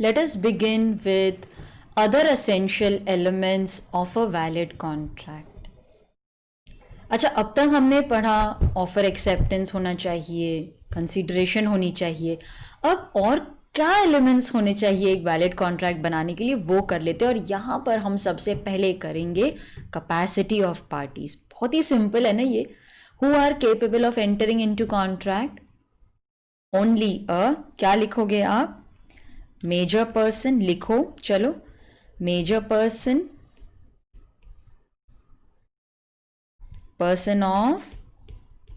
Let us begin with other essential elements of a valid contract. अच्छा, अब तक हमने पढ़ा ऑफर एक्सेप्टेंस होना चाहिए, कंसीडरेशन होनी चाहिए. अब और क्या एलिमेंट्स होने चाहिए एक वैलिड कॉन्ट्रैक्ट बनाने के लिए, वो कर लेते हैं. और यहाँ पर हम सबसे पहले करेंगे कैपेसिटी ऑफ पार्टीज. बहुत ही सिंपल है ना ये. Who are capable of entering into contract? Only a, क्या लिखोगे आप? मेजर पर्सन लिखो. चलो, major person, person of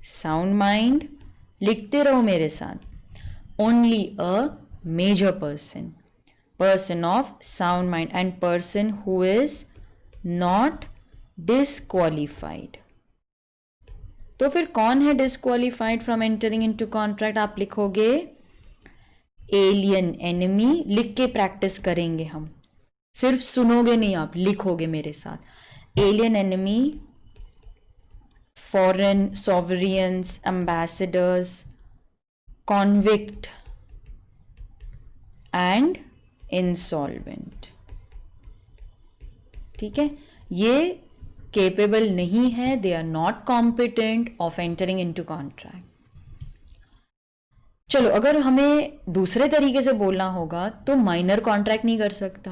sound mind. लिखते रहो मेरे साथ. Only a major person, person of sound mind and person who is not disqualified. तो फिर कौन है disqualified from entering into contract? आप लिखोगे एलियन एनिमी. लिख के प्रैक्टिस करेंगे हम, सिर्फ सुनोगे नहीं, आप लिखोगे मेरे साथ. Alien enemy, foreign sovereigns, ambassadors, convict and insolvent. ठीक है, ये केपेबल नहीं है, they are not competent of entering into contract. चलो, अगर हमें दूसरे तरीके से बोलना होगा तो माइनर कॉन्ट्रैक्ट नहीं कर सकता,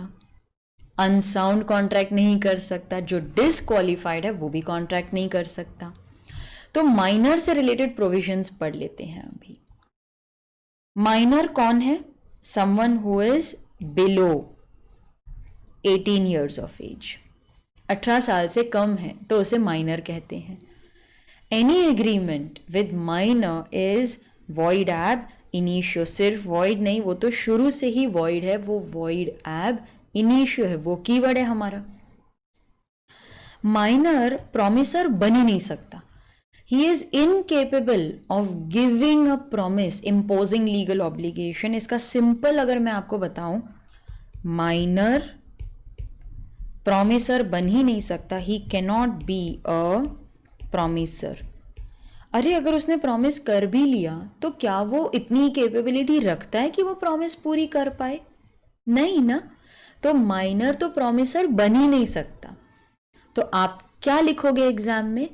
अनसाउंड कॉन्ट्रैक्ट नहीं कर सकता, जो डिसक्वालिफाइड है वो भी कॉन्ट्रैक्ट नहीं कर सकता. तो माइनर से रिलेटेड प्रोविजंस पढ़ लेते हैं अभी. माइनर कौन है? Someone who is below 18 years of age. 18 साल से कम है तो उसे माइनर कहते हैं. Any agreement with minor is void एब इनिशियो. सिर्फ वॉइड नहीं, वो तो शुरू से ही वॉइड है, वो वॉइड एब इनिशियो है, वो कीवर्ड है हमारा. माइनर प्रॉमिसर बन ही नहीं सकता. He is incapable of giving a promise imposing legal obligation. इसका सिंपल अगर मैं आपको बताऊं, माइनर प्रॉमिसर बन ही नहीं सकता. ही कैनॉट बी अ प्रॉमिसर. अरे, अगर उसने प्रॉमिस कर भी लिया तो क्या वो इतनी कैपेबिलिटी रखता है कि वो प्रॉमिस पूरी कर पाए? नहीं ना. तो माइनर तो प्रॉमिसर बन ही नहीं सकता. तो आप क्या लिखोगे एग्जाम में?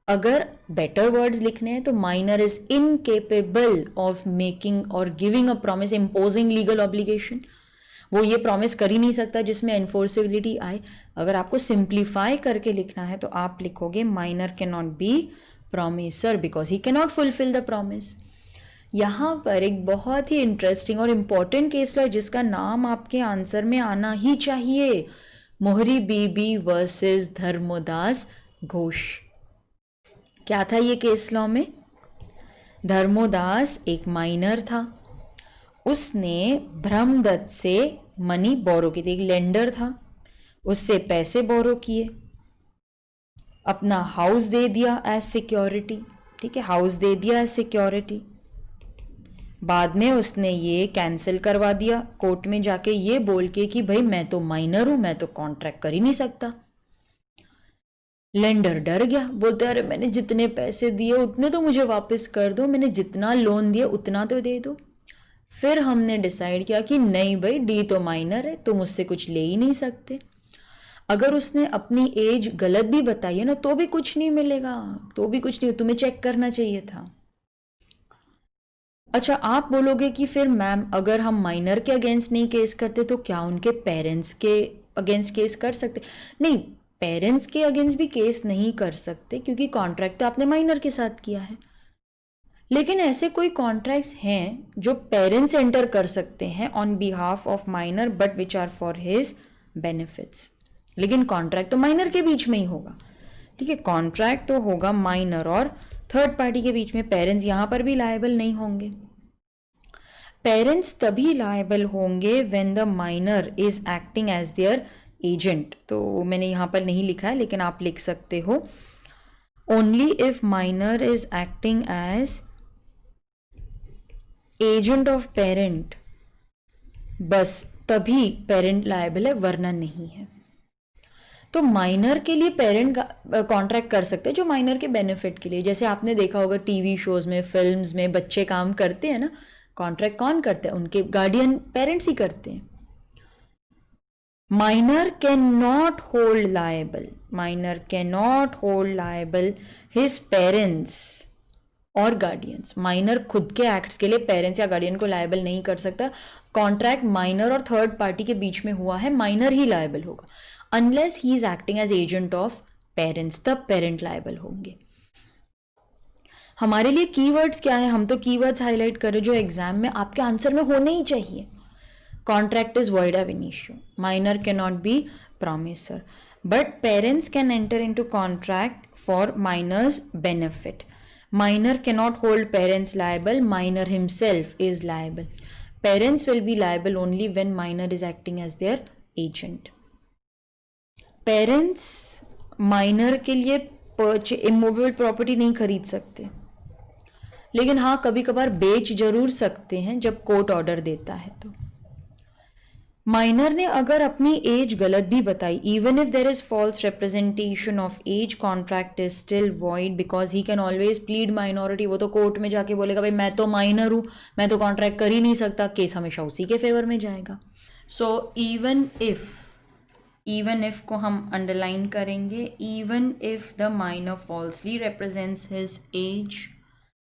अगर बेटर वर्ड्स लिखने हैं तो minor is incapable of making और giving a promise imposing legal obligation. वो ये प्रॉमिस कर ही नहीं सकता जिसमें एनफोर्सेबिलिटी आए. अगर आपको सिंप्लीफाई करके लिखना है तो आप लिखोगे minor can not be promiser because he can not fulfil the promise. यहाँ पर एक बहुत ही इंटरेस्टिंग और इम्पॉर्टेंट केस लॉ है जिसका नाम आपके आंसर में आना ही चाहिए. मोहरी बीबी वर्सेस धर्मोदास घोष. क्या था ये केस लॉ में? धर्मोदास एक माइनर था. उसने ब्रह्मदत्त से मनी बोरो की थी. एक लेंडर था, उससे पैसे बोरो किए, अपना हाउस दे दिया एज सिक्योरिटी. ठीक है, हाउस दे दिया एज सिक्योरिटी. बाद में उसने ये कैंसिल करवा दिया कोर्ट में जाके ये बोल के कि भाई मैं तो माइनर हूं, मैं तो कॉन्ट्रैक्ट कर ही नहीं सकता. लेंडर डर गया, बोलते अरे मैंने जितने पैसे दिए उतने तो मुझे वापस कर दो, मैंने जितना लोन दिया उतना तो दे दो. फिर हमने डिसाइड किया कि नहीं भाई, डी तो माइनर है, तुम उससे कुछ ले ही नहीं सकते. अगर उसने अपनी एज गलत भी बताई है ना तो भी कुछ नहीं मिलेगा, तो भी कुछ नहीं, तुम्हें चेक करना चाहिए था. अच्छा, आप बोलोगे कि फिर मैम अगर हम माइनर के अगेंस्ट नहीं केस करते तो क्या उनके पेरेंट्स के अगेंस्ट केस कर सकते? नहीं, पेरेंट्स के अगेंस्ट भी केस नहीं कर सकते क्योंकि कॉन्ट्रैक्ट तो आपने माइनर के साथ किया है. लेकिन ऐसे कोई कॉन्ट्रैक्ट्स हैं जो पेरेंट्स एंटर कर सकते हैं on behalf of minor but which are for his benefits. लेकिन कॉन्ट्रैक्ट तो माइनर के बीच में ही होगा. ठीक है, कॉन्ट्रैक्ट तो होगा माइनर और थर्ड पार्टी के बीच में. पेरेंट्स यहां पर भी लायबल नहीं होंगे. पेरेंट्स तभी लायबल होंगे when the minor is acting as their agent. तो मैंने यहां पर नहीं लिखा है लेकिन आप लिख सकते हो only if minor is acting as agent of parent, बस तभी पेरेंट लायबल है, वरना नहीं है. तो माइनर के लिए पेरेंट कॉन्ट्रैक्ट कर सकते हैं जो माइनर के बेनिफिट के लिए. जैसे आपने देखा होगा टीवी शोज में, फिल्म्स में बच्चे काम करते हैं ना, कॉन्ट्रैक्ट कौन करते हैं? उनके गार्डियन पेरेंट्स ही करते हैं. minor cannot hold liable his parents और गार्डियंस. माइनर खुद के एक्ट्स के लिए पेरेंट्स या गार्डियन को लायबल नहीं कर सकता. कॉन्ट्रैक्ट माइनर और थर्ड पार्टी के बीच में हुआ है, माइनर ही लायबल होगा. Unless he is acting as agent of parents, तब पेरेंट लायबल होंगे. हमारे लिए कीवर्ड्स क्या है? हम तो कीवर्ड्स हाईलाइट करें जो एग्जाम में आपके आंसर में होने ही चाहिए. Contract is void ab initio. Minor cannot be promisor, but parents can enter into contract for minor's benefit. Minor cannot hold parents liable. Minor himself is liable. Parents will be liable only when minor is acting as their agent. Parents minor के लिए immovable property नहीं खरीद सकते, लेकिन हाँ कभी कभार बेच जरूर सकते हैं जब कोर्ट ऑर्डर देता है. तो माइनर ने अगर अपनी एज गलत भी बताई, even if there is false representation of age, contract is still void because he can always plead minority. वो तो कोर्ट में जाके बोलेगा भाई मैं तो माइनर हूँ, मैं तो कॉन्ट्रैक्ट कर ही नहीं सकता, केस हमेशा उसी के फेवर में जाएगा. सो इवन इफ को हम अंडरलाइन करेंगे, even if the minor falsely represents his age,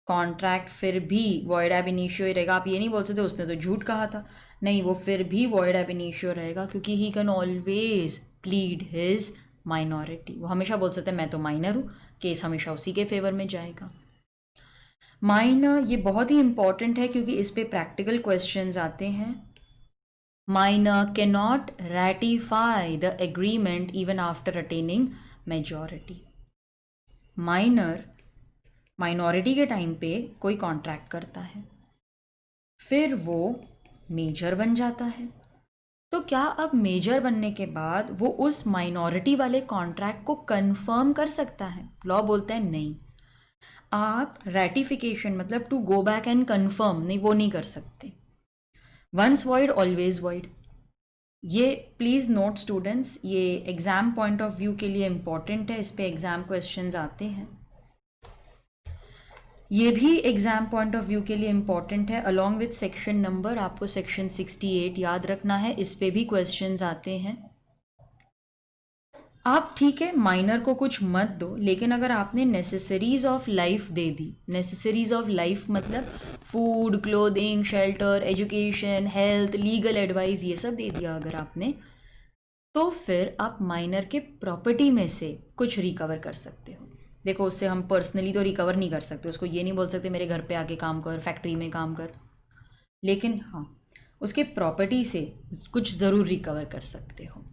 contract फिर भी वॉइड एब इनिशियो ही रहेगा. आप ये नहीं बोल सकते उसने तो झूठ कहा था, नहीं, वो फिर भी वॉइड एब इनिशियो रहेगा क्योंकि ही can always plead his minority. वो हमेशा बोल सकते हैं मैं तो माइनर हूँ, केस हमेशा उसी के फेवर में जाएगा. माइनर ये बहुत ही इंपॉर्टेंट है क्योंकि इस पे प्रैक्टिकल क्वेश्चंस आते हैं. Minor can not ratify the agreement even after attaining majority. Minority के टाइम पे कोई कॉन्ट्रैक्ट करता है, फिर वो मेजर बन जाता है, तो क्या अब मेजर बनने के बाद वो उस माइनॉरिटी वाले कॉन्ट्रैक्ट को कंफर्म कर सकता है? लॉ बोलता है नहीं. आप रैटिफिकेशन मतलब to go back and confirm, नहीं, वो नहीं कर सकते. Once void always void. ये प्लीज़ नोट स्टूडेंट्स, ये एग्जाम पॉइंट ऑफ व्यू के लिए इंपॉर्टेंट है, इस पे एग्जाम क्वेश्चंस आते हैं. ये भी एग्जाम पॉइंट ऑफ व्यू के लिए इंपॉर्टेंट है. अलॉन्ग विथ सेक्शन नंबर आपको सेक्शन 68 याद रखना है, इस पे भी क्वेश्चंस आते हैं. आप ठीक है माइनर को कुछ मत दो, लेकिन अगर आपने नेसेसरीज ऑफ लाइफ दे दी, नेसेसरीज ऑफ लाइफ मतलब food, clothing, shelter, education, health, legal advice, ये सब दे दिया अगर आपने, तो फिर आप माइनर के प्रॉपर्टी में से कुछ रिकवर कर सकते हो. देखो उससे हम पर्सनली तो रिकवर नहीं कर सकते, उसको ये नहीं बोल सकते मेरे घर पे आके काम कर, फैक्ट्री में काम कर, लेकिन हाँ उसके प्रॉपर्टी से कुछ ज़रूर रिकवर कर सकते हो.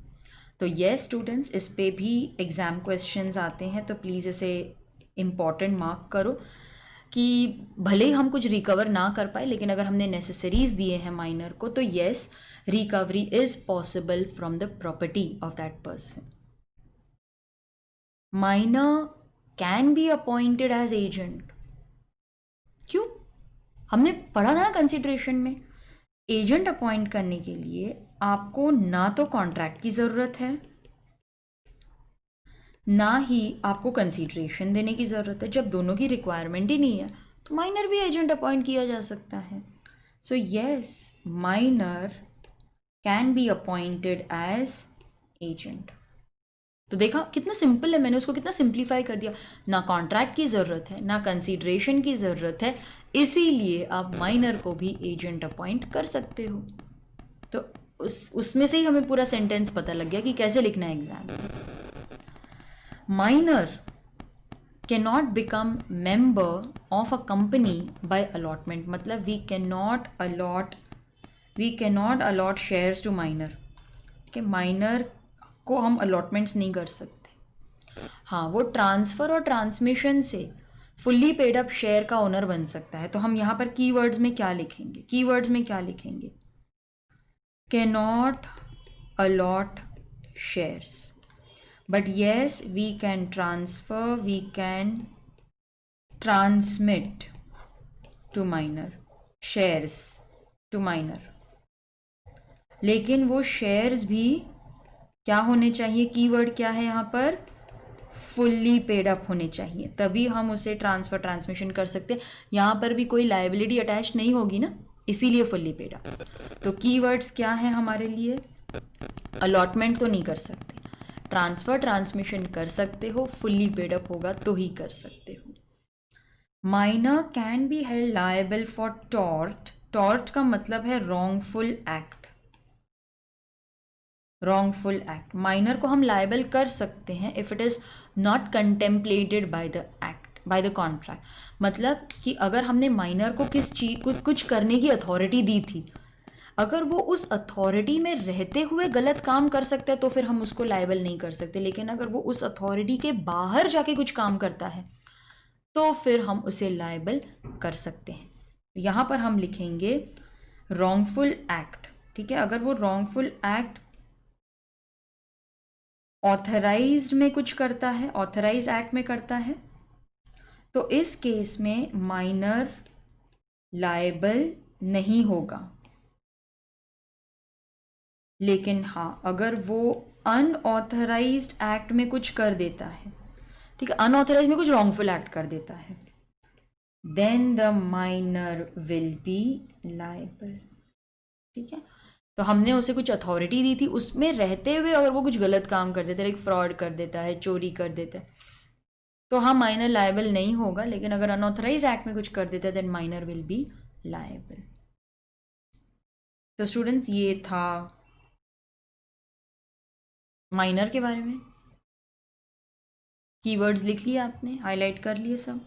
तो ये स्टूडेंट्स इस पे भी एग्ज़ाम क्वेश्चंस आते हैं, तो प्लीज़ इसे इम्पॉर्टेंट मार्क करो कि भले ही हम कुछ रिकवर ना कर पाए, लेकिन अगर हमने नेसेसरीज़ दिए हैं माइनर को, तो yes recovery is possible from the property of that person. Minor can be appointed as agent. क्यों? हमने पढ़ा था ना कंसिडरेशन में, एजेंट अपॉइंट करने के लिए आपको ना तो कॉन्ट्रैक्ट की ज़रूरत है, ना ही आपको कंसिडरेशन देने की ज़रूरत है. जब दोनों की रिक्वायरमेंट ही नहीं है तो माइनर भी एजेंट अपॉइंट किया जा सकता है. So yes minor can be appointed as agent. तो देखा कितना सिंपल है, मैंने उसको कितना सिंप्लीफाई कर दिया. ना कॉन्ट्रैक्ट की ज़रूरत है, ना कंसीडरेशन की ज़रूरत है, इसीलिए आप माइनर को भी एजेंट अपॉइंट कर सकते हो. तो उसमें से ही हमें पूरा सेंटेंस पता लग गया कि कैसे लिखना है एग्जाम में. Minor can not become member of a company by allotment. मतलब we can not allot shares to minor. कि माइनर को हम अलॉटमेंट्स नहीं कर सकते. हाँ वो ट्रांसफ़र और ट्रांसमिशन से फुल्ली पेड अप शेयर का ओनर बन सकता है. तो हम यहाँ पर कीवर्ड्स में क्या लिखेंगे? Can not allot shares, but yes we can transfer, we can transmit to minor shares to minor. लेकिन वो शेयर्स भी क्या होने चाहिए? कीवर्ड क्या है यहाँ पर? फुल्ली पेड अप होने चाहिए, तभी हम उसे ट्रांसफ़र ट्रांसमिशन कर सकते हैं. यहाँ पर भी कोई लायबिलिटी अटैच नहीं होगी ना, इसीलिए फुल्ली पेड अप. तो कीवर्ड्स क्या है हमारे लिए? अलॉटमेंट तो नहीं कर सकते, ट्रांसफ़र ट्रांसमिशन कर सकते हो, फुल्ली पेड अप होगा तो ही कर सकते हो। Minor can be held liable for tort. Tort का मतलब है wrongful act. Wrongful act minor को हम लायबल कर सकते हैं if it is not contemplated by the act, by the contract. मतलब कि अगर हमने माइनर को किस चीज कुछ करने की अथॉरिटी दी थी, अगर वो उस अथॉरिटी में रहते हुए गलत काम कर सकता है तो फिर हम उसको लायबल नहीं कर सकते, लेकिन अगर वो उस अथॉरिटी के बाहर जाके कुछ काम करता है तो फिर हम उसे लायबल कर सकते हैं। यहाँ पर हम लिखेंगे रॉन्गफुल एक्ट, ठीक है। अगर वो रॉन्गफुल एक्ट ऑथराइज्ड में कुछ करता है, ऑथराइज्ड एक्ट में करता है, तो इस केस में माइनर लायबल नहीं होगा। लेकिन हाँ, अगर वो अनऑथराइज्ड एक्ट में कुछ कर देता है, ठीक है, अनऑथराइज में कुछ रॉन्गफुल एक्ट कर देता है, then the minor will be liable, ठीक है। तो हमने उसे कुछ अथॉरिटी दी थी, उसमें रहते हुए अगर वो कुछ गलत काम कर देता है, लाइक फ्रॉड कर देता है, चोरी कर देता है, तो हाँ माइनर लायबल नहीं होगा। लेकिन अगर अनऑथराइज एक्ट में कुछ कर देता है then minor will be liable. तो स्टूडेंट्स ये था माइनर के बारे में। कीवर्ड्स लिख लिए आपने, हाईलाइट कर लिए सब।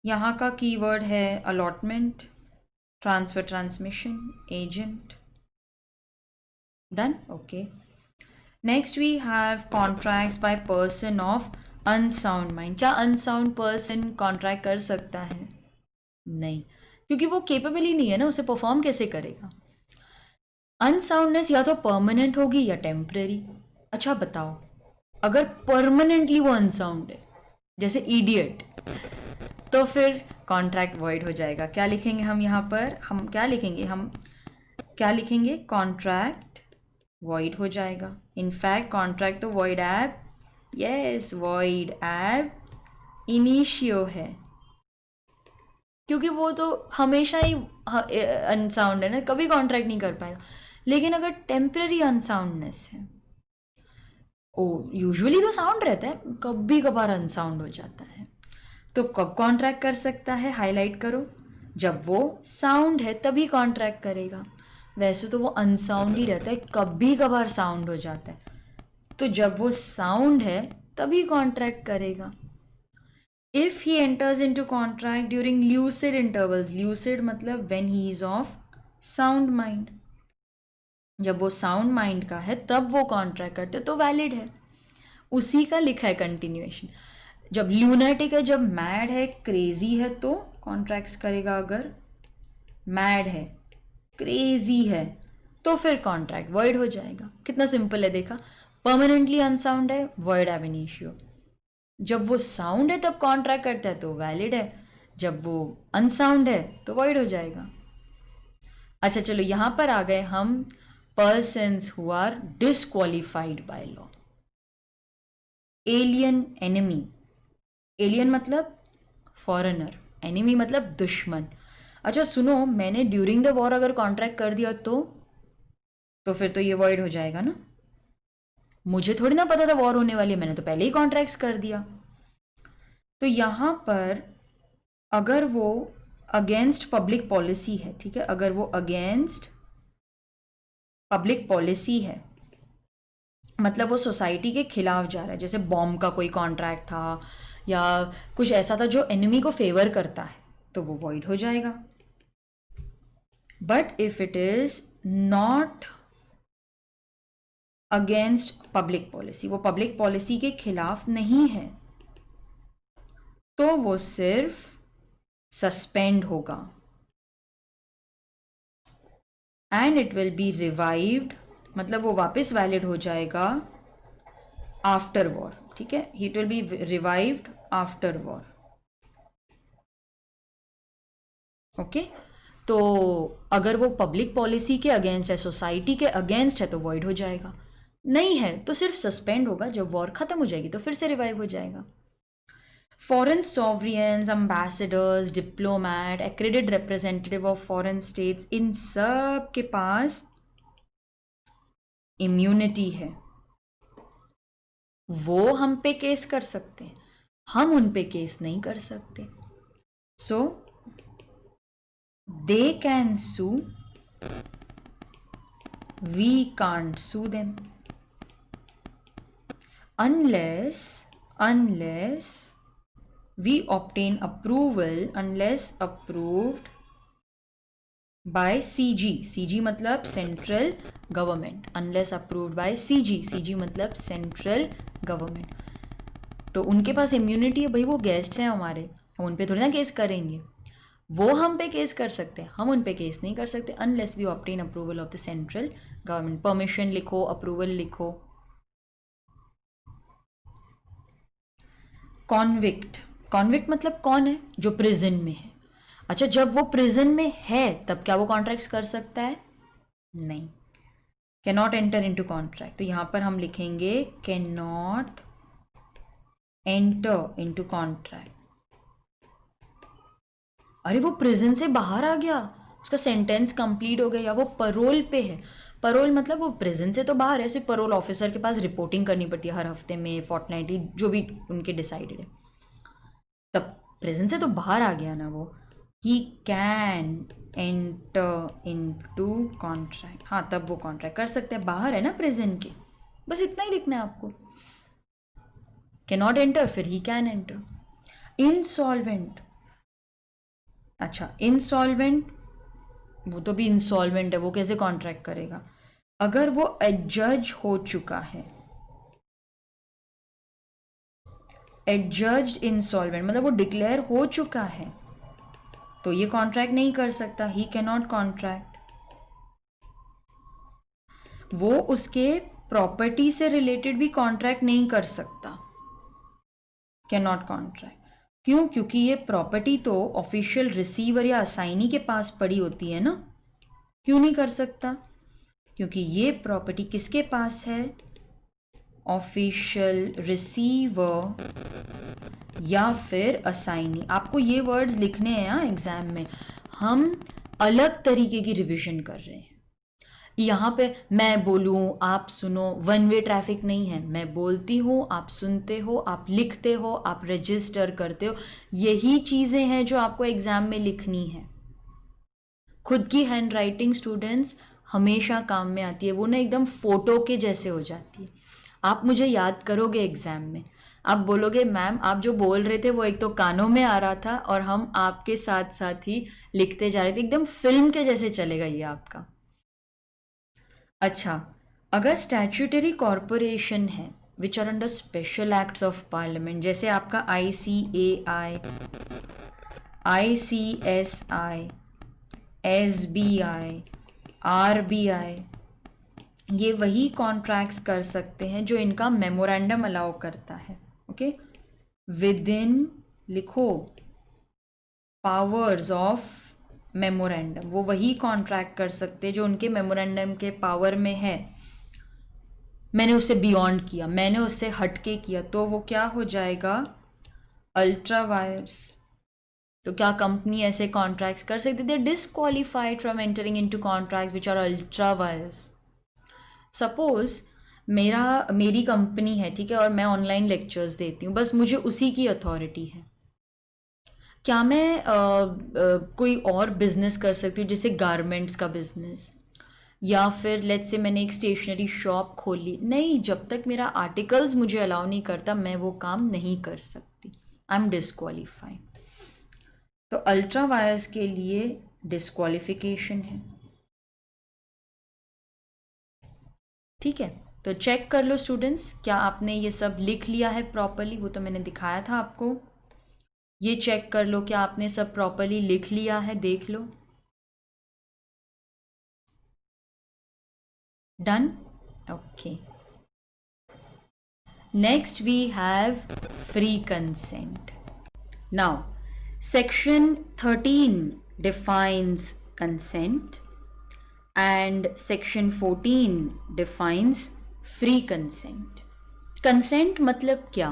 यहाँ का कीवर्ड है allotment, transfer transmission, agent. Done, okay. Next we have contracts by person of unsound mind. क्या अनसाउंड पर्सन कॉन्ट्रैक्ट कर सकता है? नहीं, क्योंकि वो केपेबल ही नहीं है ना, उसे परफॉर्म कैसे करेगा। अनसाउंडनेस या तो परमानेंट होगी या टेम्परेरी। अच्छा बताओ, अगर परमानेंटली वो अनसाउंड है जैसे इडियट, तो फिर कॉन्ट्रैक्ट वॉइड हो जाएगा। क्या लिखेंगे हम यहाँ पर? हम क्या लिखेंगे? कॉन्ट्रैक्ट वॉइड हो जाएगा। इनफैक्ट कॉन्ट्रैक्ट तो वॉइड एब, यस वॉइड एब इनिशियो है, क्योंकि वो तो हमेशा ही अनसाउंड है ना, कभी कॉन्ट्रैक्ट नहीं कर पाएगा। लेकिन अगर टेम्पररी अनसाउंडनेस है, ओ यूजुअली तो साउंड रहता है, कभी कभार अनसाउंड हो जाता है, तो कब कॉन्ट्रैक्ट कर सकता है? हाईलाइट करो। जब वो साउंड है तभी कॉन्ट्रैक्ट करेगा। वैसे तो वो अनसाउंड ही रहता है, कभी कभार साउंड हो जाता है, तो जब वो साउंड है तभी कॉन्ट्रैक्ट करेगा। If he enters into contract during lucid intervals, lucid मतलब when he is of sound mind, जब वो साउंड माइंड का है तब वो कॉन्ट्रैक्ट करते तो वैलिड है। उसी का लिखा है कंटिन्यूएशन। जब ल्यूनेटिक है, जब मैड है, क्रेजी है, तो कॉन्ट्रैक्ट्स करेगा। अगर मैड है, क्रेजी है, तो फिर कॉन्ट्रैक्ट वॉइड हो जाएगा। कितना सिंपल है, देखा। परमानेंटली अनसाउंड है, वॉइड एब इनिशियो। जब वो साउंड है तब कॉन्ट्रैक्ट करता है तो वैलिड है, जब वो अनसाउंड है तो वॉइड हो जाएगा। अच्छा चलो, यहां पर आ गए हम persons who are disqualified by law. Alien, enemy. Alien मतलब फॉरेनर, एनिमी मतलब दुश्मन। अच्छा सुनो, मैंने ड्यूरिंग द वॉर अगर कॉन्ट्रैक्ट कर दिया तो फिर तो ये वॉइड हो जाएगा ना। मुझे थोड़ी ना पता था वॉर होने वाली है, मैंने तो पहले ही कॉन्ट्रैक्ट्स कर दिया। तो यहां पर अगर वो अगेंस्ट पब्लिक पॉलिसी है, ठीक है, अगर वो अगेंस्ट पब्लिक पॉलिसी है, मतलब वो सोसाइटी के खिलाफ जा रहा है, जैसे बॉम्ब का कोई कॉन्ट्रैक्ट था या कुछ ऐसा था जो एनिमी को फेवर करता है, तो वो वॉइड हो जाएगा। But if it is not against public policy, वो पब्लिक पॉलिसी के खिलाफ नहीं है, तो वो सिर्फ सस्पेंड होगा and it will be revived, मतलब वो वापस वैलिड हो जाएगा आफ्टर वॉर, ठीक है। It will be revived after war, okay. तो अगर वो पब्लिक पॉलिसी के अगेंस्ट है, सोसाइटी के अगेंस्ट है, तो वॉइड हो जाएगा। नहीं है तो सिर्फ सस्पेंड होगा, जब वॉर खत्म हो जाएगी तो फिर से रिवाइव हो जाएगा। Foreign sovereigns, ambassadors, diplomat, accredited representative of foreign states, इन सब के पास इम्यूनिटी है, वो हम पे केस कर सकते हैं, हम उन पे केस नहीं कर सकते. So they can sue, we can't sue them unless we obtain approval, unless approved by CG मतलब central government, unless approved by CG मतलब सेंट्रल गवर्नमेंट. तो उनके पास इम्यूनिटी है भाई, वो गेस्ट हैं हमारे, हम उन पे थोड़ी ना केस करेंगे. वो हम पे केस कर सकते हैं, हम उन पे केस नहीं कर सकते unless we obtain approval of the central government. Permission लिखो, अप्रूवल लिखो. कॉन्विक्ट मतलब कौन है? जो प्रिजन में है. अच्छा, जब वो प्रिजन में है तब क्या वो कॉन्ट्रैक्ट्स कर सकता है? नहीं. Can not enter into contract. तो यहां पर हम लिखेंगे can not enter into contract. अरे वो प्रिजन से बाहर आ गया, उसका सेंटेंस कंप्लीट हो गया, वो परोल पे है. परोल मतलब वो प्रिजन से तो बाहर है, सिर्फ परोल ऑफिसर के पास रिपोर्टिंग करनी पड़ती है हर हफ्ते में, फोर्टनाइटली, जो भी उनके डिसाइडेड है. तब प्रिजन से तो बाहर आ गया ना वो. He can enter into contract. हाँ, तब वो कॉन्ट्रैक्ट कर सकते हैं, बाहर है ना प्रिजन के. बस इतना ही लिखना है आपको. कैन नॉट एंटर, फिर ही कैन एंटर. इंसॉल्वेंट. अच्छा, इंसॉल्वेंट वो तो भी इंसॉल्वेंट है, वो कैसे कॉन्ट्रैक्ट करेगा? अगर वो एडजज हो चुका है, एडजज्ड इंसॉल्वेंट मतलब वो डिक्लेयर हो चुका है, तो ये कॉन्ट्रैक्ट नहीं कर सकता. He can not contract. वो उसके प्रॉपर्टी से रिलेटेड भी कॉन्ट्रैक्ट नहीं कर सकता. Can not contract. क्यों? क्योंकि ये प्रॉपर्टी तो ऑफिशियल रिसीवर या असाइनी के पास पड़ी होती है ना. क्यों नहीं कर सकता? क्योंकि ये प्रॉपर्टी किसके पास है? ऑफिशियल रिसीवर या फिर असाइनी. आपको ये वर्ड्स लिखने हैं एग्जाम में. हम अलग तरीके की रिवीजन कर रहे हैं. यहाँ पे मैं बोलूँ आप सुनो, वन वे ट्रैफिक नहीं है. मैं बोलती हूँ, आप सुनते हो, आप लिखते हो, आप रजिस्टर करते हो. यही चीज़ें हैं जो आपको एग्ज़ाम में लिखनी है. खुद की हैंड राइटिंग स्टूडेंट्स हमेशा काम में आती है. वो ना एकदम फ़ोटो के जैसे हो जाती है. आप मुझे याद करोगे एग्ज़ाम में, आप बोलोगे मैम आप जो बोल रहे थे वो एक तो कानों में आ रहा था और हम आपके साथ साथ ही लिखते जा रहे थे. एकदम फिल्म के जैसे चलेगा ये आपका. अच्छा, अगर स्टैट्यूटरी कॉरपोरेशन है which are under special acts of parliament, जैसे आपका ICAI, ICSI, SBI, RBI, ये वही कॉन्ट्रैक्ट्स कर सकते हैं जो इनका मेमोरेंडम अलाउ करता है. ओके, विद इन लिखो पावर्स ऑफ मेमोरेंडम. वो वही कॉन्ट्रैक्ट कर सकते हैं जो उनके मेमोरेंडम के पावर में है. मैंने उससे बियॉन्ड किया, मैंने उससे हटके किया, तो वो क्या हो जाएगा? Ultra vires. तो क्या कंपनी ऐसे कॉन्ट्रैक्ट्स कर सकती है? Disqualified from entering into contracts which are ultra vires. Suppose मेरी कंपनी है, ठीक है, और मैं ऑनलाइन लेक्चर्स देती हूँ, बस मुझे उसी की अथॉरिटी है. क्या मैं कोई और बिजनेस कर सकती हूँ, जैसे गारमेंट्स का बिजनेस, या फिर लेट्स से मैंने एक स्टेशनरी शॉप खोली? नहीं, जब तक मेरा आर्टिकल्स मुझे अलाउ नहीं करता मैं वो काम नहीं कर सकती. I am disqualified. तो अल्ट्रा वायर्स के लिए डिसक्वालिफिकेशन है. ठीक है, तो चेक कर लो स्टूडेंट्स, क्या आपने ये सब लिख लिया है प्रॉपरली? वो तो मैंने दिखाया था आपको. ये चेक कर लो क्या आपने सब प्रॉपरली लिख लिया है, देख लो. Done. Okay, next we have free consent. Now section 13 defines consent and section 14 defines free consent. Consent मतलब क्या?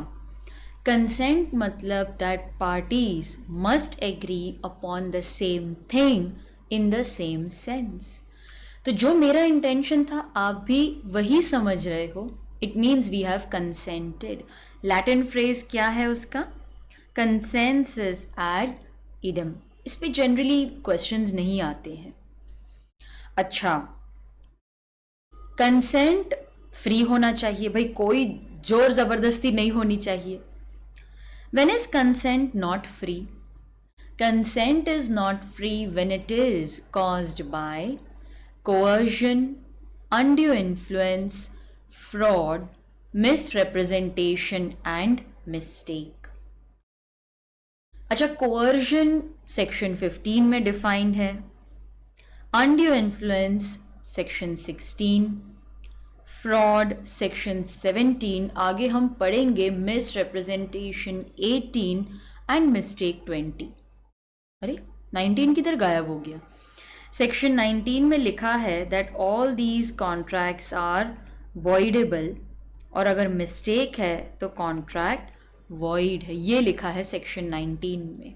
कंसेंट मतलब that parties must agree upon the same thing in the same sense. तो जो मेरा इंटेंशन था आप भी वही समझ रहे हो। It means we have consented. Latin phrase क्या है उसका? Consensus ad idem. इस पे जनरली क्वेश्चंस नहीं आते हैं। अच्छा, कंसेंट फ्री होना चाहिए भाई, कोई जोर जबरदस्ती नहीं होनी चाहिए। When is consent not free? Consent is not free when it is caused by coercion, undue influence, fraud, misrepresentation and mistake। अच्छा, coercion सेक्शन 15 में डिफाइंड है, undue influence section 16, fraud section 17, आगे हम पढ़ेंगे मिसरिप्रेजेंटेशन 18 एंड मिस्टेक 20। अरे 19 किधर गायब हो गया? सेक्शन 19 में लिखा है that all these contracts are voidable, और अगर मिस्टेक है तो कॉन्ट्रैक्ट वॉइड है, ये लिखा है सेक्शन 19 में।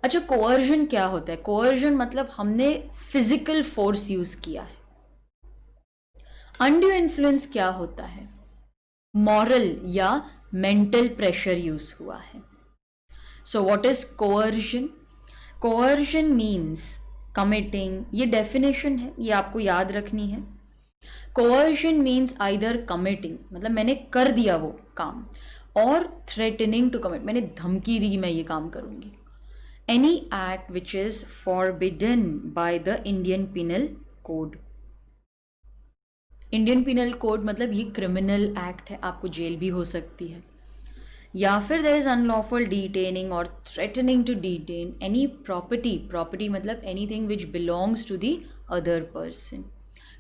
अच्छा, कोअर्जन क्या होता है? कोअर्जन मतलब हमने फिजिकल फोर्स यूज किया है। अनड्यू इन्फ्लुएंस क्या होता है? मॉरल या मेंटल प्रेशर यूज हुआ है। So what is coercion? Coercion means committing, ये डेफिनेशन है, ये आपको याद रखनी है। कोअर्जन मीन्स आइदर कमिटिंग, मतलब मैंने कर दिया वो काम, और थ्रेटनिंग टू कमिट, मैंने धमकी दी मैं ये काम करूंगी। Any act which is forbidden bye the Indian penal code. Indian penal code मतलब ये क्रिमिनल एक्ट है, आपको जेल भी हो सकती है। या फिर देयर इज अनलॉफुल डिटेनिंग और threatening to detain any property. Property मतलब anything which belongs to the other person.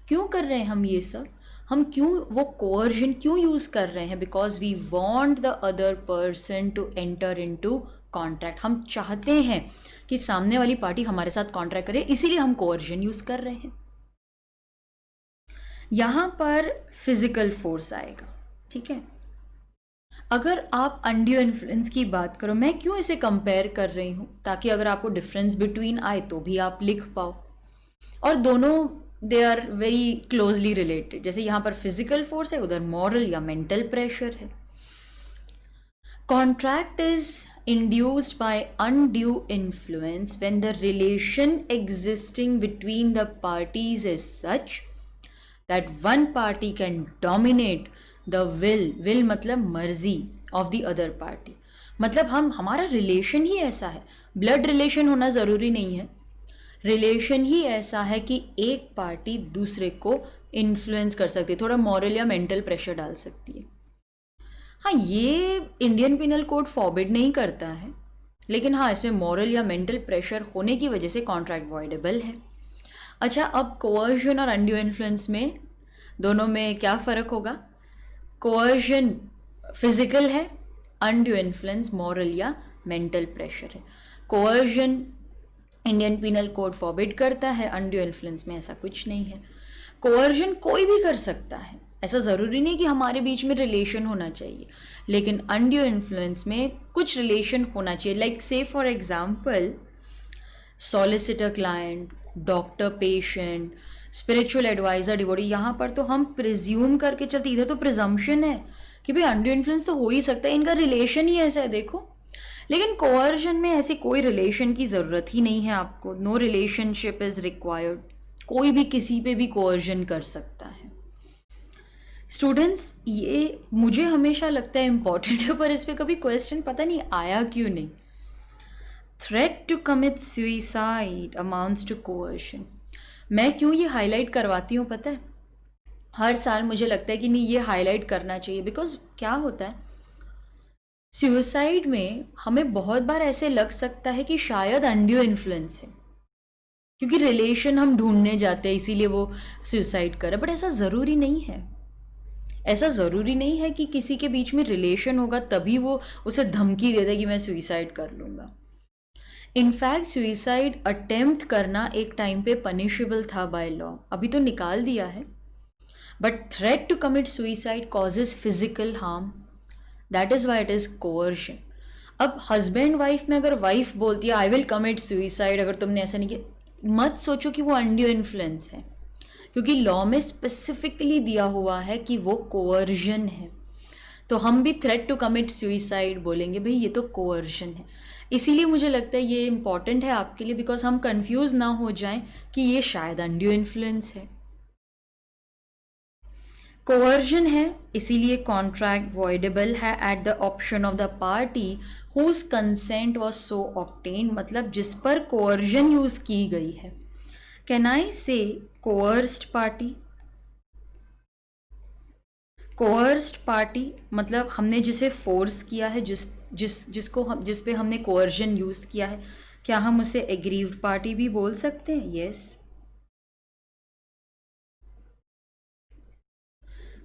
क्यों कर रहे हैं हम ये सब? हम क्यों वो कोअर्जन क्यों यूज़ कर रहे हैं? Because we want the other person to enter in to contract. हम चाहते हैं कि सामने वाली पार्टी हमारे साथ कॉन्ट्रैक्ट करे, इसीलिए हम कोअर्जन यूज़ कर रहे हैं। यहाँ पर फिजिकल फोर्स आएगा, ठीक है। अगर आप अनड्यू इन्फ्लुएंस की बात करो, मैं क्यों इसे कंपेयर कर रही हूँ? ताकि अगर आपको डिफरेंस बिटवीन आए तो भी आप लिख पाओ, और दोनों they are very closely related. जैसे यहाँ पर फिजिकल फोर्स है, उधर मॉरल या मेंटल प्रेशर है। Contract is induced by undue influence when the relation existing between the parties is such that one party can dominate the will मतलब मर्जी of the other party। मतलब हमारा relation ही ऐसा है, ब्लड रिलेशन होना ज़रूरी नहीं है, रिलेशन ही ऐसा है कि एक पार्टी दूसरे को इन्फ्लुएंस कर सकती है, थोड़ा मॉरल या मेंटल प्रेशर डाल सकती है। हाँ, ये इंडियन पिनल कोड फॉरबिड नहीं करता है, लेकिन हाँ इसमें मॉरल या मेंटल प्रेशर होने की वजह से कॉन्ट्रैक्ट वॉइडेबल है। अच्छा, अब कोअर्जन और अनड्यू इन्फ्लुएंस में दोनों में क्या फ़र्क होगा? कोअर्जन फिजिकल है, अनड्यू इन्फ्लुएंस मॉरल या मेंटल प्रेशर है। Coercion Indian penal code forbid करता है, अनड्यू इन्फ्लुएंस में ऐसा कुछ नहीं है। कोअर्जन कोई भी कर सकता है, ऐसा ज़रूरी नहीं कि हमारे बीच में रिलेशन होना चाहिए, लेकिन अनड्यू इन्फ्लुएंस में कुछ रिलेशन होना चाहिए। लाइक से for example solicitor client, doctor patient, spiritual adviser devotee, यहाँ पर तो हम प्रिज्यूम करके चलते, इधर तो प्रिजम्पशन है कि भाई अनड्यू इन्फ्लुएंस तो हो ही सकता है, इनका रिलेशन ही ऐसा है देखो। लेकिन कोअर्जन में ऐसी कोई रिलेशन की ज़रूरत ही नहीं है आपको, नो रिलेशनशिप इज़ रिक्वायर्ड, कोई भी किसी पे भी कोअर्जन कर सकता है। स्टूडेंट्स, ये मुझे हमेशा लगता है इम्पॉर्टेंट है, पर इस पर कभी क्वेश्चन पता नहीं आया क्यों नहीं। Threat to commit suicide amounts to coercion. मैं क्यों ये हाईलाइट करवाती हूँ पता है? हर साल मुझे लगता है कि नहीं ये हाईलाइट करना चाहिए, बिकॉज क्या होता है सुसाइड में हमें बहुत बार ऐसे लग सकता है कि शायद अनड्यू इन्फ्लुएंस है, क्योंकि रिलेशन हम ढूंढने जाते हैं इसीलिए वो सुसाइड करे, बट ऐसा ज़रूरी नहीं है। ऐसा ज़रूरी नहीं है कि किसी के बीच में रिलेशन होगा तभी वो उसे धमकी देता है कि मैं सुइसाइड कर लूँगा। इनफैक्ट सुइसाइड अटेम्प्ट करना एक टाइम पे पनिशेबल था बाय लॉ, अभी तो निकाल दिया है, but threat to commit suicide causes physical harm that is why it is coercion. अब हस्बैंड वाइफ में अगर वाइफ बोलती है आई विल कमिट सुइसाइड, अगर तुमने ऐसा नहीं किया, मत सोचो कि वो अनड्यू इन्फ्लुएंस है, क्योंकि लॉ में स्पेसिफिकली दिया हुआ है कि वो कोअर्जन है। तो हम भी थ्रेट टू कमिट सुइसाइड बोलेंगे, भाई ये तो कोअर्जन है। इसीलिए मुझे लगता है ये इंपॉर्टेंट है आपके लिए, बिकॉज हम कंफ्यूज ना हो जाएं कि ये शायद अनड्यू इन्फ्लुएंस है। कोअर्जन है, इसीलिए कॉन्ट्रैक्ट वॉइडेबल है at the option of the party whose consent was so obtained, मतलब जिस पर कोअर्जन यूज की गई है। कैन आई से कोअर्स्ड पार्टी? कोअर्स्ड पार्टी मतलब हमने जिसे फोर्स किया है, जिस पे हमने कोअर्जन यूज किया है, क्या हम उसे एग्रीव्ड पार्टी भी बोल सकते हैं? यस।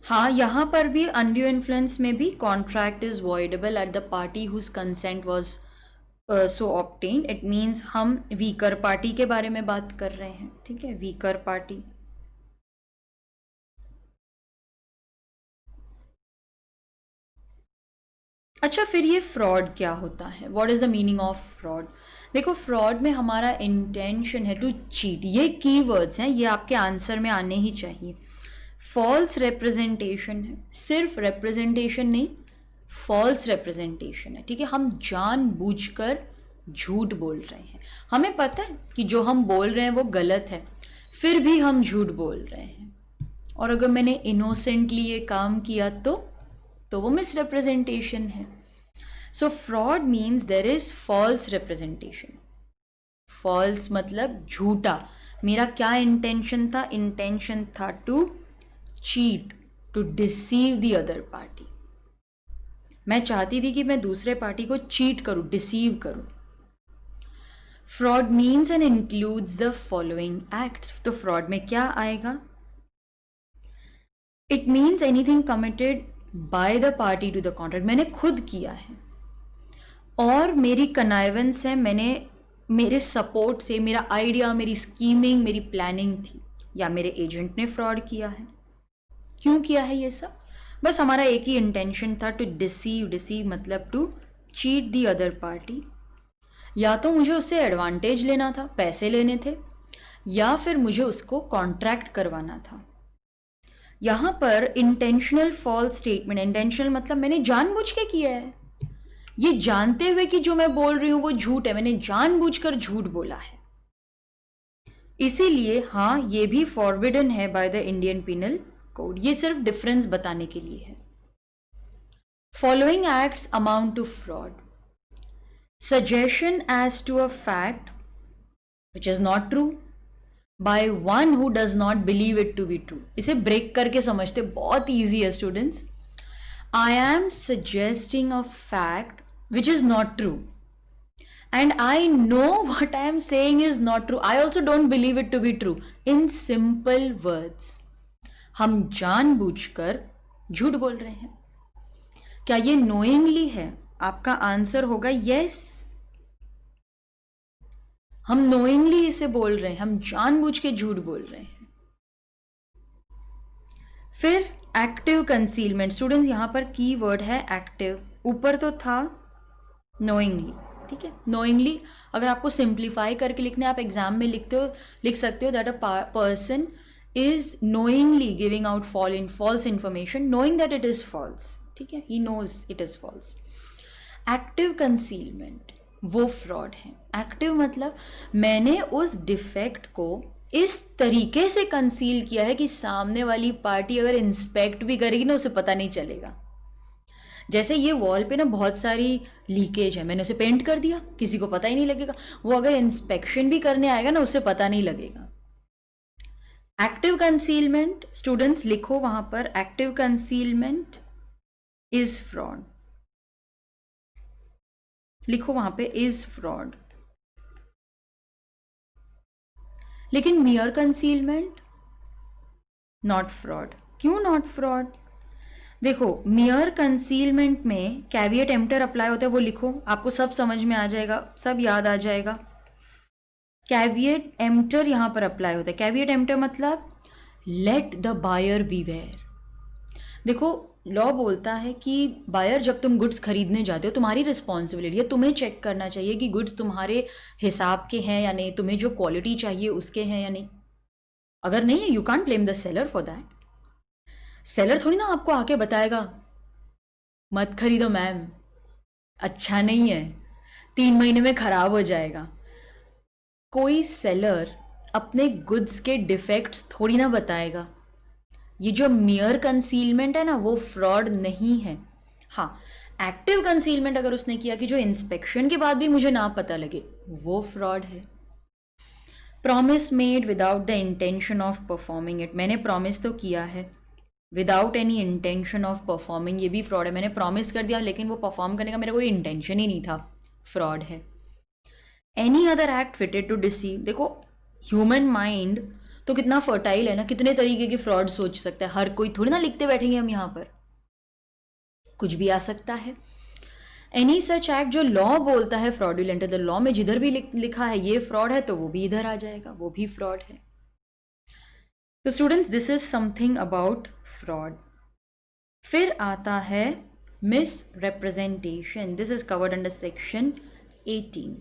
हाँ, यहाँ पर भी अनड्यू इन्फ्लुएंस में भी contract is voidable at the party whose consent was so obtained. It means हम वीकर पार्टी के बारे में बात कर रहे हैं, ठीक है, वीकर पार्टी। अच्छा, फिर ये फ्रॉड क्या होता है? What is the meaning of fraud? देखो, फ्रॉड में हमारा इंटेंशन है टू चीट। ये कीवर्ड्स हैं, ये आपके आंसर में आने ही चाहिए। फॉल्स रिप्रेजेंटेशन है, सिर्फ रिप्रेजेंटेशन नहीं, फॉल्स रिप्रेजेंटेशन है, ठीक है। हम जानबूझकर झूठ बोल रहे हैं, हमें पता है कि जो हम बोल रहे हैं वो गलत है, फिर भी हम झूठ बोल रहे हैं। और अगर मैंने इनोसेंटली ये काम किया तो वो मिस रिप्रेजेंटेशन है। So fraud means there is false representation. False मतलब झूठा। मेरा क्या इंटेंशन था? इंटेंशन था to cheat, to deceive the other party. मैं चाहती थी कि मैं दूसरे पार्टी को चीट करूं, डिसीव करूं। Fraud means and includes the following acts. तो फ्रॉड में क्या आएगा? It means anything committed by the party to the contract. मैंने खुद किया है और मेरी कनाइवेंस है, मैंने मेरे सपोर्ट से, मेरा आइडिया, मेरी स्कीमिंग, मेरी प्लानिंग थी, या मेरे एजेंट ने फ्रॉड किया है। क्यों किया है ये सब? बस हमारा एक ही इंटेंशन था, टू डिसीव। डिसीव मतलब to cheat the other party. या तो मुझे उससे एडवांटेज लेना था, पैसे लेने थे, या फिर मुझे उसको कॉन्ट्रैक्ट करवाना था। यहाँ पर इंटेंशनल फॉल्स स्टेटमेंट, इंटेंशनल मतलब मैंने जानबूझ के किया है, ये जानते हुए कि जो मैं बोल रही हूँ वो झूठ है, मैंने जानबूझकर झूठ बोला है। इसीलिए हाँ, ये भी फॉरबिडन है by the Indian penal code. ये सिर्फ डिफरेंस बताने के लिए है। Following acts amount to fraud: suggestion as to a fact which is not true by one who does not believe it to be true। इसे break करके समझते, बहुत ईजी है students. I am suggesting a fact which is not true and I know what I am saying is not true. I also don't believe it to be true. In simple words, हम जानबूझकर झूठ बोल रहे हैं। क्या ये knowingly है? आपका आंसर होगा यस। हम नोइंगली इसे बोल रहे हैं, हम जानबूझ के झूठ बोल रहे हैं। फिर एक्टिव कंसीलमेंट। स्टूडेंट्स, यहां पर की वर्ड है एक्टिव, ऊपर तो था नोइंगली, ठीक है। नोइंगली अगर आपको सिंप्लीफाई करके लिखना है, आप एग्जाम में लिख सकते हो that a person is knowingly giving out false information knowing that it is false, ठीक है, he knows it is false. Active concealment वो फ्रॉड है। एक्टिव मतलब मैंने उस डिफेक्ट को इस तरीके से कंसील किया है कि सामने वाली पार्टी अगर इंस्पेक्ट भी करेगी ना, उसे पता नहीं चलेगा। जैसे ये वॉल पे ना बहुत सारी लीकेज है, मैंने उसे पेंट कर दिया, किसी को पता ही नहीं लगेगा। वो अगर इंस्पेक्शन भी करने आएगा ना, उसे पता नहीं लगेगा। एक्टिव कंसीलमेंट, स्टूडेंट्स लिखो वहां पर, एक्टिव कंसीलमेंट इज फ्रॉड। लिखो वहां पे इज फ्रॉड। लेकिन मियर कंसीलमेंट नॉट फ्रॉड। क्यों नॉट फ्रॉड? देखो, मियर कंसीलमेंट में कैविएट एम्प्टर अप्लाई होता है, वो लिखो, आपको सब समझ में आ जाएगा, सब याद आ जाएगा। कैविएट एम्प्टर यहां पर अप्लाई होता है। कैविएट एम्प्टर मतलब लेट द बायर बीवेयर। देखो, लॉ बोलता है कि बायर जब तुम गुड्स खरीदने जाते हो तुम्हारी रिस्पॉन्सिबिलिटी है, तुम्हें चेक करना चाहिए कि गुड्स तुम्हारे हिसाब के हैं या नहीं, तुम्हें जो क्वालिटी चाहिए उसके हैं या नहीं। अगर नहीं है, you can't blame the seller for that. Seller थोड़ी ना आपको आके बताएगा मत खरीदो मैम, अच्छा नहीं है, 3 महीने में खराब हो जाएगा। कोई सेलर अपने गुड्स के डिफेक्ट्स थोड़ी ना बताएगा। ये जो मियर कंसीलमेंट है ना, वो फ्रॉड नहीं है। हाँ, एक्टिव कंसीलमेंट अगर उसने किया कि जो इंस्पेक्शन के बाद भी मुझे ना पता लगे, वो फ्रॉड है। Promise made without the intention of performing it, मैंने प्रॉमिस तो किया है without any intention of performing, ये भी फ्रॉड है। मैंने प्रॉमिस कर दिया लेकिन वो परफॉर्म करने का मेरा कोई इंटेंशन ही नहीं था, फ्रॉड है। Any other act fitted to deceive, देखो ह्यूमन माइंड तो कितना फर्टाइल है ना, कितने तरीके के फ्रॉड सोच सकता है। हर कोई थोड़ी ना लिखते बैठेंगे हम यहाँ पर, कुछ भी आ सकता है। एनी सच एक्ट, जो लॉ बोलता है फ्रॉडुलेंट, द लॉ में जिधर भी लिखा है ये फ्रॉड है तो वो भी इधर आ जाएगा, वो भी फ्रॉड है। तो students, this is something about fraud. फिर आता है mis representation, this is covered under section 18।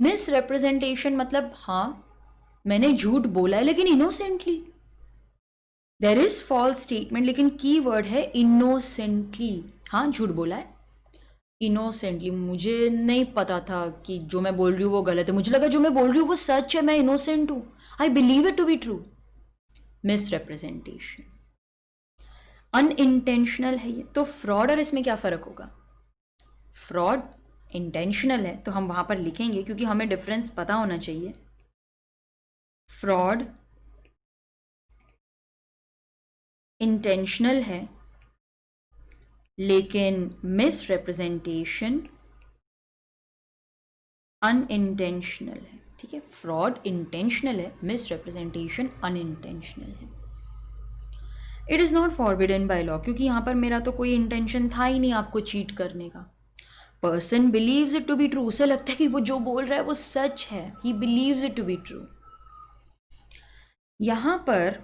Mis representation मतलब, हाँ मैंने झूठ बोला है लेकिन innocently, there is false statement, लेकिन की वर्ड है इनोसेंटली। हाँ झूठ बोला है इनोसेंटली, मुझे नहीं पता था कि जो मैं बोल रही हूँ वो गलत है, मुझे लगा जो मैं बोल रही हूँ वो सच है, मैं इनोसेंट हूँ, I believe it to be true. Mis representation. Unintentional है ये, तो फ्रॉड और इसमें क्या फ़र्क होगा? फ्रॉड इंटेंशनल है तो हम वहाँ पर लिखेंगे क्योंकि हमें डिफरेंस पता होना चाहिए। फ्रॉड इंटेंशनल है लेकिन मिस रिप्रेजेंटेशन अनइंटेंशनल है, ठीक है। फ्रॉड इंटेंशनल है, मिस रिप्रेजेंटेशन अनइंटेंशनल है। It is not forbidden by law, क्योंकि यहाँ पर मेरा तो कोई इंटेंशन था ही नहीं आपको चीट करने का। Person believes it to be true, उसे लगता है कि वो जो बोल रहा है वो सच है, he believes it to be true. यहाँ पर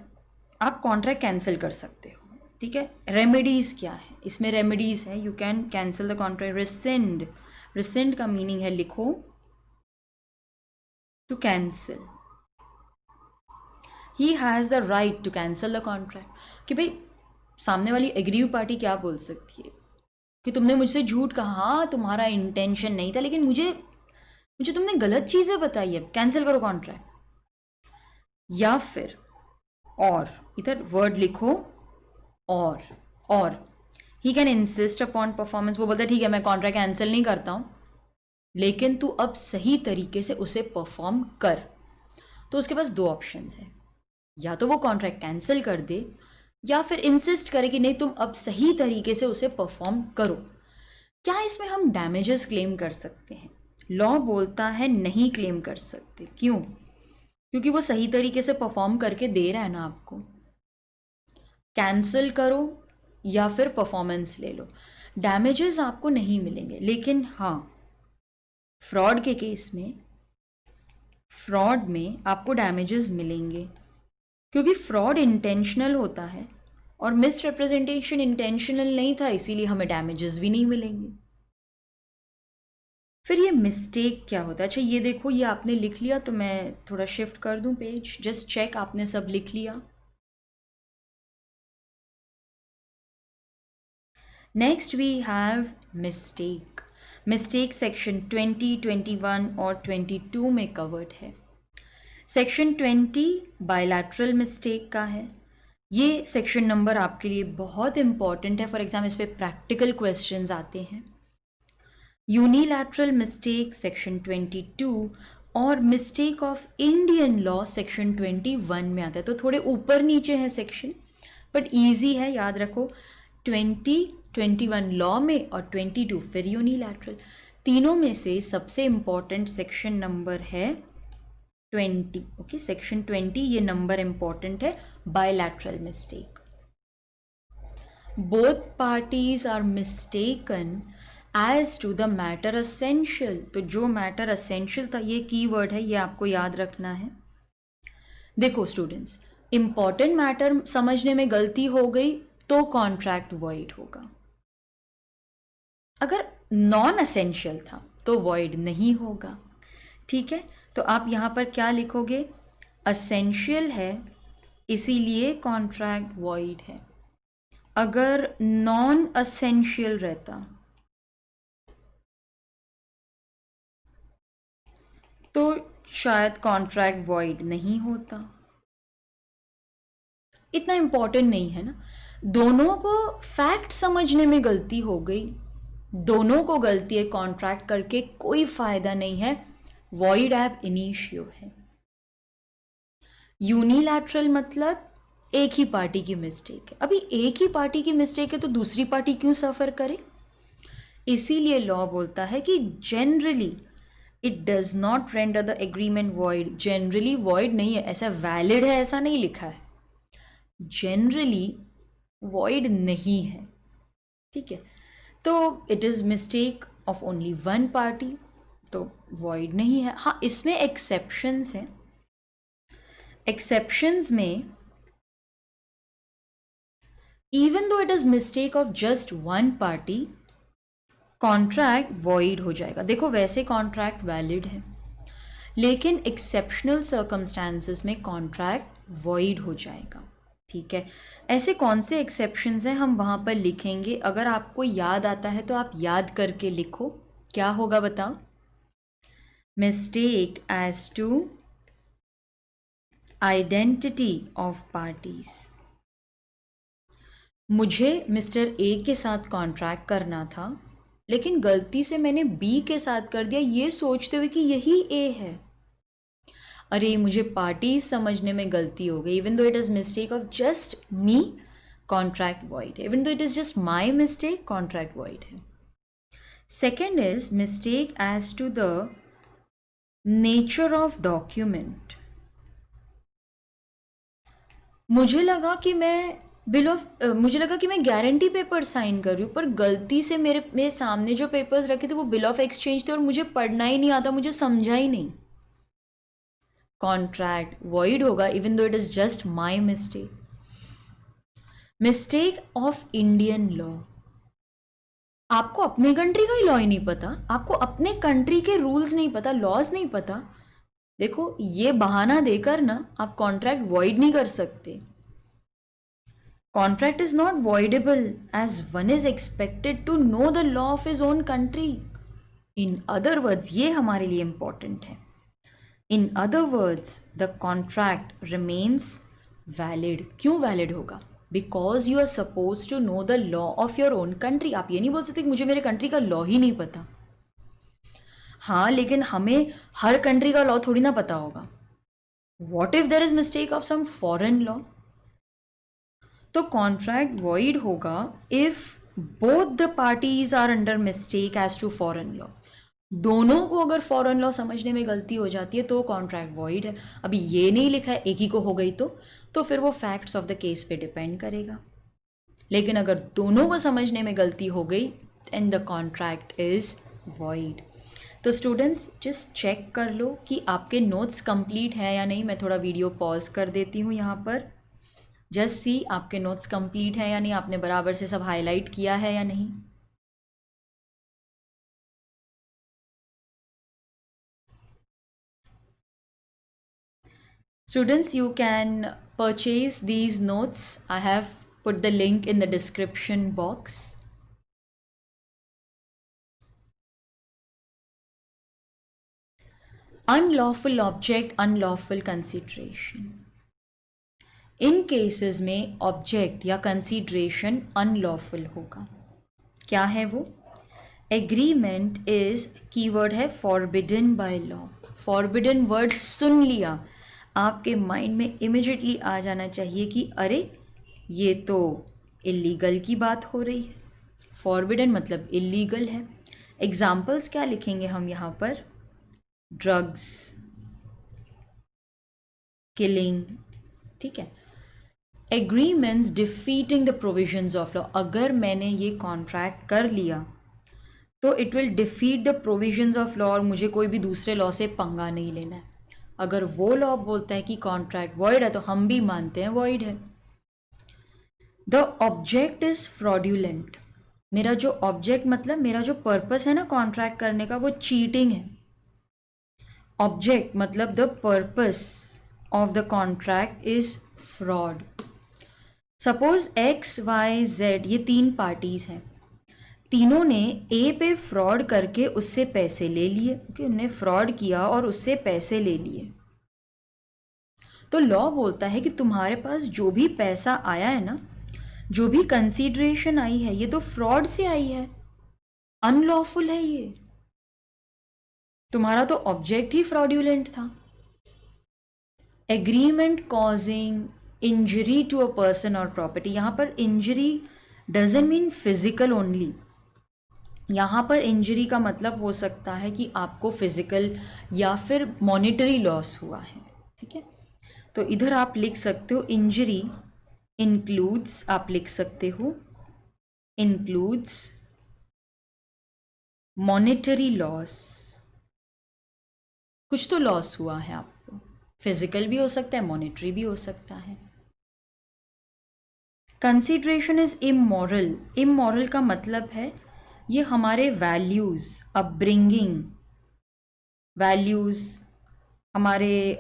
आप कॉन्ट्रैक्ट कैंसिल कर सकते हो, ठीक है। रेमेडीज क्या है इसमें? रेमेडीज है, you can cancel the contract. Resend, resend का मीनिंग है, लिखो to cancel. He has the right to cancel the contract, कि भाई सामने वाली एग्रीव पार्टी क्या बोल सकती है कि तुमने मुझसे झूठ कहा, हाँ तुम्हारा इंटेंशन नहीं था लेकिन मुझे तुमने गलत चीज़ें बताई है, कैंसिल करो कॉन्ट्रैक्ट। या फिर और, इधर वर्ड लिखो और he can insist upon performance, वो बोलता है ठीक है मैं कॉन्ट्रैक्ट कैंसिल नहीं करता हूँ लेकिन तू अब सही तरीके से उसे परफॉर्म कर। तो उसके पास दो ऑप्शंस हैं, या तो वो कॉन्ट्रैक्ट कैंसिल कर दे या फिर इंसिस्ट करे कि नहीं तुम अब सही तरीके से उसे परफॉर्म करो। क्या इसमें हम डैमेजेस क्लेम कर सकते हैं? लॉ बोलता है नहीं क्लेम कर सकते। क्यों? क्योंकि वो सही तरीके से परफॉर्म करके दे रहा है ना आपको। कैंसिल करो या फिर परफॉर्मेंस ले लो, डैमेजेस आपको नहीं मिलेंगे। लेकिन हाँ, फ्रॉड के केस में, फ्रॉड में आपको डैमेजेस मिलेंगे क्योंकि फ्रॉड इंटेंशनल होता है और मिस रिप्रेजेंटेशन इंटेंशनल नहीं था, इसीलिए हमें डैमेजेस भी नहीं मिलेंगे। फिर ये मिस्टेक क्या होता है? अच्छा ये देखो, ये आपने लिख लिया तो मैं थोड़ा शिफ्ट कर दूं पेज, जस्ट चेक आपने सब लिख लिया। Next we have mistake. Mistake section 20, 21 और 22 में कवर्ड है। सेक्शन 20 बायलैटरल मिस्टेक का है। ये सेक्शन नंबर आपके लिए बहुत इंपॉर्टेंट है, फॉर एग्जाम्पल इस पर प्रैक्टिकल क्वेश्चंस आते हैं। यूनिलैटरल मिस्टेक सेक्शन 22 और mistake of Indian law section 21 में आता है। तो थोड़े ऊपर नीचे हैं सेक्शन, बट ईजी है, याद रखो। 20, 21 लॉ में और 22 फिर यूनिलैटरल। तीनों में से सबसे इम्पॉर्टेंट सेक्शन नंबर है 20, ओके। सेक्शन 20 ये नंबर इम्पॉर्टेंट है। Bilateral mistake, both parties are mistaken as to the matter essential. तो जो मैटर असेंशियल था, ये कीवर्ड है, ये आपको याद रखना है। देखो स्टूडेंट्स, इंपॉर्टेंट मैटर समझने में गलती हो गई तो कॉन्ट्रैक्ट वॉइड होगा। अगर नॉन असेंशियल था तो वॉइड नहीं होगा। ठीक है, तो आप यहाँ पर क्या लिखोगे? असेंशियल है इसीलिए कॉन्ट्रैक्ट वॉइड है। अगर नॉन असेंशियल रहता तो शायद कॉन्ट्रैक्ट वॉइड नहीं होता। इतना इम्पोर्टेंट नहीं है ना। दोनों को फैक्ट समझने में गलती हो गई, दोनों को गलती है, कॉन्ट्रैक्ट करके कोई फायदा नहीं है, वॉइड एब इनिशियो है। यूनिलैटरल मतलब एक ही पार्टी की मिस्टेक है। अभी एक ही पार्टी की मिस्टेक है तो दूसरी पार्टी क्यों सफ़र करे? इसीलिए लॉ बोलता है कि generally it does not render the agreement void. Generally void नहीं है, ऐसा वैलिड है ऐसा नहीं लिखा है, जनरली वॉइड नहीं है। ठीक है, तो it is mistake of only one party तो वॉइड नहीं है। हाँ, इसमें एक्सेप्शंस हैं। एक्सेप्शंस में even though it is mistake of just one party, contract void हो जाएगा। देखो वैसे कॉन्ट्रैक्ट वैलिड है लेकिन एक्सेप्शनल सर्कमस्टांसेस में कॉन्ट्रैक्ट वॉइड हो जाएगा। ठीक है, ऐसे कौन से एक्सेप्शंस हैं हम वहाँ पर लिखेंगे। अगर आपको याद आता है तो आप याद करके लिखो। क्या होगा बताओ? Mistake as to identity of parties. मुझे मिस्टर ए के साथ कॉन्ट्रैक्ट करना था लेकिन गलती से मैंने बी के साथ कर दिया ये सोचते हुए कि यही ए है। अरे मुझे पार्टी समझने में गलती हो गई। Even though it is mistake of just me, contract void है। Even though it is just my mistake, contract void है। Second is mistake as to the nature of document. मुझे लगा कि मैं गारंटी पेपर साइन कर रही हूँ पर गलती से मेरे सामने जो पेपर्स रखे थे वो बिल ऑफ एक्सचेंज थे और मुझे पढ़ना ही नहीं आता, मुझे समझा ही नहीं। कॉन्ट्रैक्ट वॉइड होगा even though it is just my mistake. Mistake of Indian law. आपको अपने कंट्री का ही लॉ ही नहीं पता, आपको अपने कंट्री के रूल्स नहीं पता, लॉज नहीं पता। देखो ये बहाना देकर ना आप कॉन्ट्रैक्ट वॉइड नहीं कर सकते। Contract is not voidable as one is expected to know the law of his own country. In other words, ये हमारे लिए important है। In other words, the contract remains valid. क्यों valid होगा? Because you are supposed to know the law of your own country. आप ये नहीं बोल सकते कि मुझे मेरे कंट्री का लॉ ही नहीं पता। हाँ, लेकिन हमें हर कंट्री का लॉ थोड़ी ना पता होगा। What if there is mistake of some foreign law? तो कॉन्ट्रैक्ट वॉइड होगा if both the parties are under mistake as to foreign law. दोनों को अगर फॉरेन लॉ समझने में गलती हो जाती है तो कॉन्ट्रैक्ट वॉइड है। अभी ये नहीं लिखा है, एक ही को हो गई तो फिर वो फैक्ट्स ऑफ द केस पे डिपेंड करेगा। लेकिन अगर दोनों को समझने में गलती हो गई and the contract is void. तो स्टूडेंट्स जस्ट चेक कर लो कि आपके नोट्स कंप्लीट हैं या नहीं। मैं थोड़ा वीडियो पॉज कर देती हूँ यहाँ पर। जस्ट सी आपके नोट्स कंप्लीट हैं या नहीं, आपने बराबर से सब हाईलाइट किया है या नहीं। Students you can purchase these notes. I have put the link in the description box. Unlawful object, unlawful consideration. इन केसेस में ऑब्जेक्ट या कंसीडरेशन अनलॉफुल होगा। क्या है वो? एग्रीमेंट इज कीवर्ड है forbidden by law. Forbidden word सुन लिया, आपके माइंड में इमिजिएटली आ जाना चाहिए कि अरे ये तो इलीगल की बात हो रही है। फॉरबिडन मतलब इलीगल है। एग्जाम्पल्स क्या लिखेंगे हम यहाँ पर? Drugs, killing. ठीक है। Agreements defeating the provisions of law. अगर मैंने ये कॉन्ट्रैक्ट कर लिया तो it will defeat the provisions of law और मुझे कोई भी दूसरे लॉ से पंगा नहीं लेना है। अगर वो लॉ बोलता है कि कॉन्ट्रैक्ट वॉइड है तो हम भी मानते हैं वॉइड है। द ऑब्जेक्ट इज फ्रॉड्यूलेंट, मेरा जो ऑब्जेक्ट मतलब मेरा जो पर्पस है ना कॉन्ट्रैक्ट करने का, वो चीटिंग है। ऑब्जेक्ट मतलब the purpose of the contract is fraud. Suppose X Y Z ये 3 पार्टीज हैं, तीनों ने ए पे फ्रॉड करके उससे पैसे ले लिए। ओके, उन्होंने फ्रॉड किया और उससे पैसे ले लिए। तो लॉ बोलता है कि तुम्हारे पास जो भी पैसा आया है ना, जो भी कंसीडरेशन आई है, ये तो फ्रॉड से आई है, अनलॉफुल है ये। तुम्हारा तो ऑब्जेक्ट ही फ्रॉड्यूलेंट था। Agreement causing injury to a person और प्रॉपर्टी, यहां पर injury doesn't mean physical only. यहाँ पर इंजरी का मतलब हो सकता है कि आपको फिजिकल या फिर मॉनिटरी लॉस हुआ है। ठीक है, तो इधर आप लिख सकते हो इंजरी इंक्लूड्स, आप लिख सकते हो इंक्लूड्स मॉनिटरी लॉस। कुछ तो लॉस हुआ है आपको, फिजिकल भी हो सकता है, मॉनिटरी भी हो सकता है। कंसीडरेशन इज इमोरल, इमोरल का मतलब है ये हमारे वैल्यूज़, अपब्रिंगिंग, वैल्यूज़, हमारे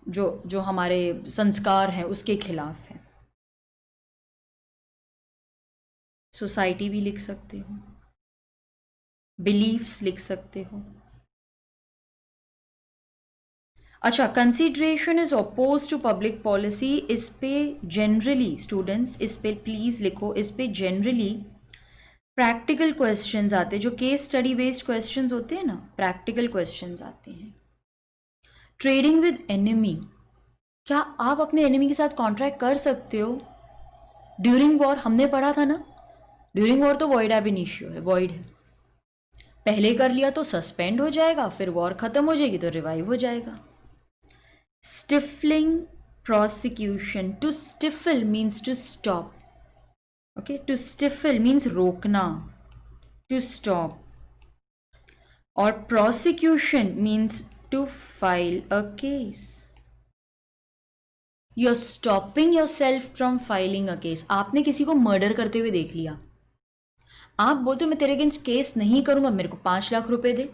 जो हमारे संस्कार हैं उसके खिलाफ है। सोसाइटी भी लिख सकते हो, बिलीफ्स लिख सकते हो। अच्छा, consideration is oppose to public policy, इस पे जनरली स्टूडेंट्स, इस पे प्लीज़ लिखो, इस पे जनरली प्रैक्टिकल क्वेश्चंस आते हैं, जो केस स्टडी बेस्ड क्वेश्चंस होते हैं ना, प्रैक्टिकल क्वेश्चंस आते हैं। ट्रेडिंग विद एनिमी, क्या आप अपने एनिमी के साथ कॉन्ट्रैक्ट कर सकते हो ड्यूरिंग वॉर? हमने पढ़ा था ना, ड्यूरिंग वॉर तो वॉइड एब इनिशियो है, वॉइड है। पहले कर लिया तो सस्पेंड हो जाएगा, फिर वॉर खत्म हो जाएगी तो रिवाइव हो जाएगा। Stifling prosecution, to stifle means to stop. Okay, to stifle means रोकना, टू स्टॉप। और prosecution means to file a case. You are stopping yourself from filing a case. आपने किसी को मर्डर करते हुए देख लिया, आप बोलते हो मैं तेरे अगेंस्ट केस नहीं करूंगा, मेरे को 5 लाख रुपए दे,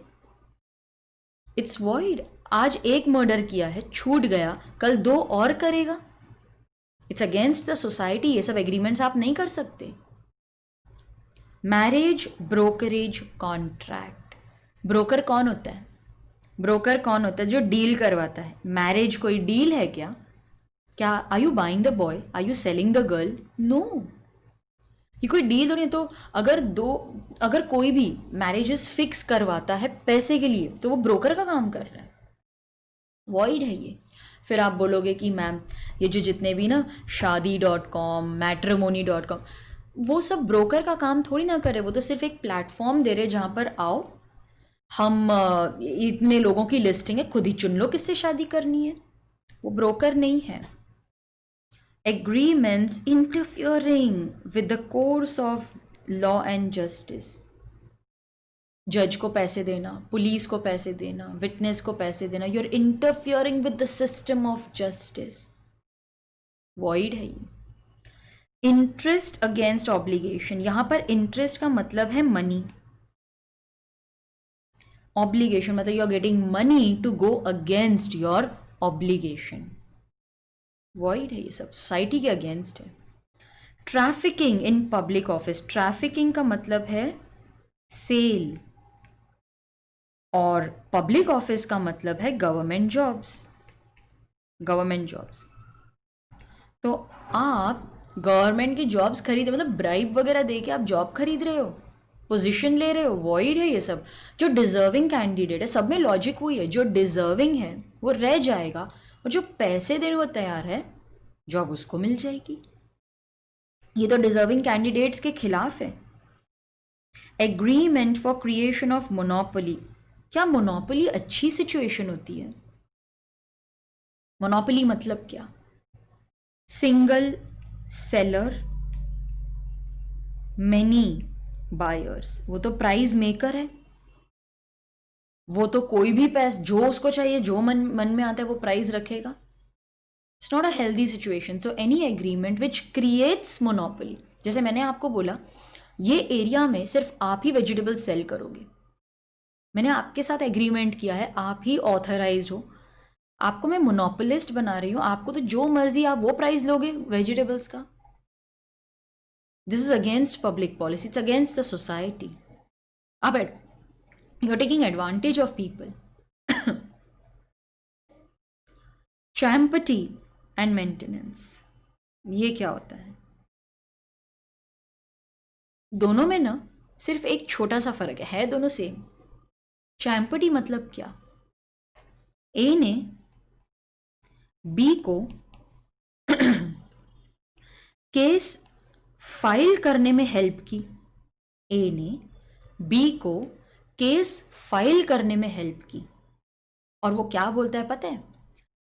इट्स वॉइड। आज एक मर्डर किया है, छूट गया, कल 2 और करेगा, इट्स अगेंस्ट द सोसाइटी। ये सब एग्रीमेंट्स आप नहीं कर सकते। मैरिज ब्रोकरेज कॉन्ट्रैक्ट, ब्रोकर कौन होता है? ब्रोकर कौन होता है? जो डील करवाता है। मैरिज कोई डील है क्या? क्या are you buying the boy, are you selling the girl? No, ये कोई डील तो नहीं। तो अगर कोई भी मैरिजेस फिक्स करवाता है पैसे के लिए, तो वो ब्रोकर का काम कर रहा है, वॉइड है ये। फिर आप बोलोगे कि मैम ये जो जितने भी ना शादी.com, मैट्रिमोनी.com, वो सब ब्रोकर का काम थोड़ी ना करे, वो तो सिर्फ एक प्लेटफॉर्म दे रहे जहाँ पर आओ, हम इतने लोगों की लिस्टिंग है, खुद ही चुन लो किससे शादी करनी है, वो ब्रोकर नहीं है। Agreements interfering with the course of law and justice, जज को पैसे देना, पुलिस को पैसे देना, विटनेस को पैसे देना, you are interfering with the system of justice, void है ये। इंटरेस्ट अगेंस्ट ऑब्लिगेशन, यहां पर इंटरेस्ट का मतलब है मनी, ऑब्लिगेशन मतलब you are getting money to go against your obligation, void है ये सब, सोसाइटी के अगेंस्ट है। Trafficking in public office, trafficking का मतलब है सेल, और पब्लिक ऑफिस का मतलब है गवर्नमेंट जॉब्स, गवर्नमेंट जॉब्स। तो आप गवर्नमेंट की जॉब्स खरीदे, मतलब ब्राइब वगैरह दे के आप जॉब खरीद रहे हो, पोजीशन ले रहे हो, वॉइड है ये सब। जो डिजर्विंग कैंडिडेट है, सब में लॉजिक हुई है, जो डिजर्विंग है वो रह जाएगा, और जो पैसे देने को तैयार है जॉब उसको मिल जाएगी। ये तो डिजर्विंग कैंडिडेट्स के खिलाफ है। Agreement for creation of monopoly, क्या मोनोपोली अच्छी सिचुएशन होती है? मोनोपोली मतलब क्या? सिंगल सेलर, मेनी बायर्स, वो तो प्राइस मेकर है, वो तो कोई भी पैस जो उसको चाहिए, जो मन में आता है वो प्राइस रखेगा। It's not a healthy situation. So any agreement which creates monopoly, जैसे मैंने आपको बोला ये एरिया में सिर्फ आप ही वेजिटेबल सेल करोगे, मैंने आपके साथ एग्रीमेंट किया है, आप ही ऑथराइज हो, आपको मैं मोनोपोलिस्ट बना रही हूँ, आपको तो जो मर्जी आप वो प्राइस लोगे वेजिटेबल्स का. This is against public policy, it's against the society. अब you are taking advantage of people. Champerty and maintenance, ये क्या होता है? दोनों में ना सिर्फ एक छोटा सा फर्क है दोनों सेम. चैम्पटी मतलब क्या? ए ने बी को केस फाइल करने में हेल्प की. ए ने बी को केस फाइल करने में हेल्प की, और वो क्या बोलता है पता है?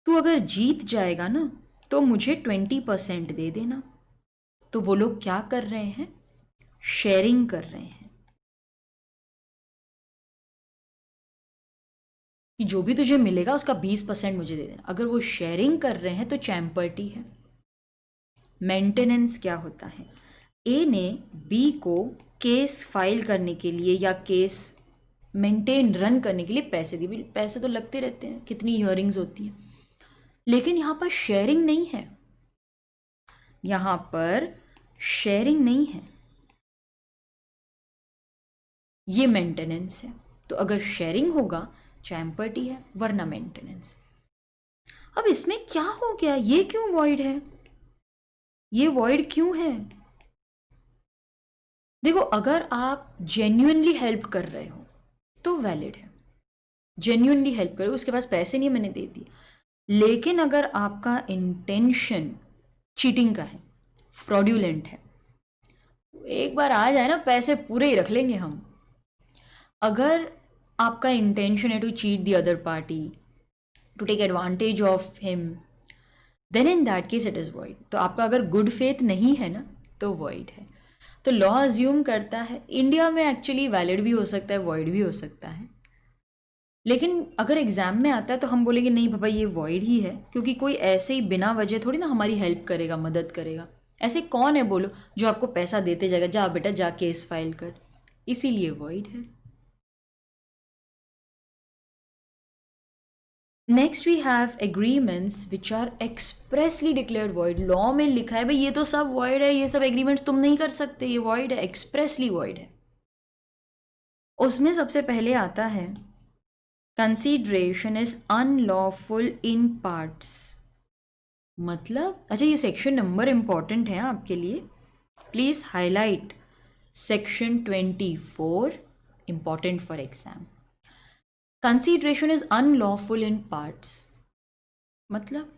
तू अगर जीत जाएगा ना तो मुझे 20% दे देना. तो वो लोग क्या कर रहे हैं? शेयरिंग कर रहे हैं कि जो भी तुझे मिलेगा उसका 20% मुझे दे देना. अगर वो शेयरिंग कर रहे हैं तो चैम्पर्टी है. मेंटेनेंस क्या होता है? ए ने बी को केस फाइल करने के लिए या केस मेंटेन रन करने के लिए पैसे दिए. पैसे तो लगते रहते हैं, कितनी हियरिंग्स होती हैं, लेकिन यहाँ पर शेयरिंग नहीं है. यहाँ पर शेयरिंग नहीं है, ये मेंटेनेंस है. तो अगर शेयरिंग होगा चैम्पर्टी है, वरना मेंटेनेंस. अब इसमें क्या हो गया? ये क्यों वॉइड है? ये वॉइड क्यों है? देखो, अगर आप जेन्युइनली हेल्प कर रहे हो तो वैलिड है. जेन्युइनली हेल्प करो, उसके पास पैसे नहीं, मैंने दे दिए. लेकिन अगर आपका इंटेंशन चीटिंग का है, फ्रॉड्यूलेंट है, एक बार आ जाए ना पैसे पूरे ही रख लेंगे हम. अगर आपका इंटेंशन है to cheat the other party, to take advantage of him, then in that case it is void. तो आपका अगर गुड फेथ नहीं है ना तो वॉइड है. तो लॉ अज्यूम करता है, इंडिया में एक्चुअली वैलिड भी हो सकता है, वॉइड भी हो सकता है. लेकिन अगर एग्जाम में आता है तो हम बोलेंगे नहीं बाबा ये वॉइड ही है, क्योंकि कोई ऐसे ही बिना वजह थोड़ी ना हमारी हेल्प करेगा, मदद करेगा. ऐसे कौन है बोलो जो आपको पैसा देते जाएगा, जा बेटा जा केस फाइल कर, इसीलिए वॉइड है. Next we have agreements which are expressly declared void. Law में लिखा है भाई ये तो सब वॉइड है, ये सब एग्रीमेंट्स तुम नहीं कर सकते, ये वॉइड है, एक्सप्रेसली वॉइड है. उसमें सबसे पहले आता है consideration is unlawful in parts. मतलब अच्छा, ये सेक्शन नंबर इंपॉर्टेंट है आपके लिए, please highlight section 24, important for exam. Consideration is unlawful in parts मतलब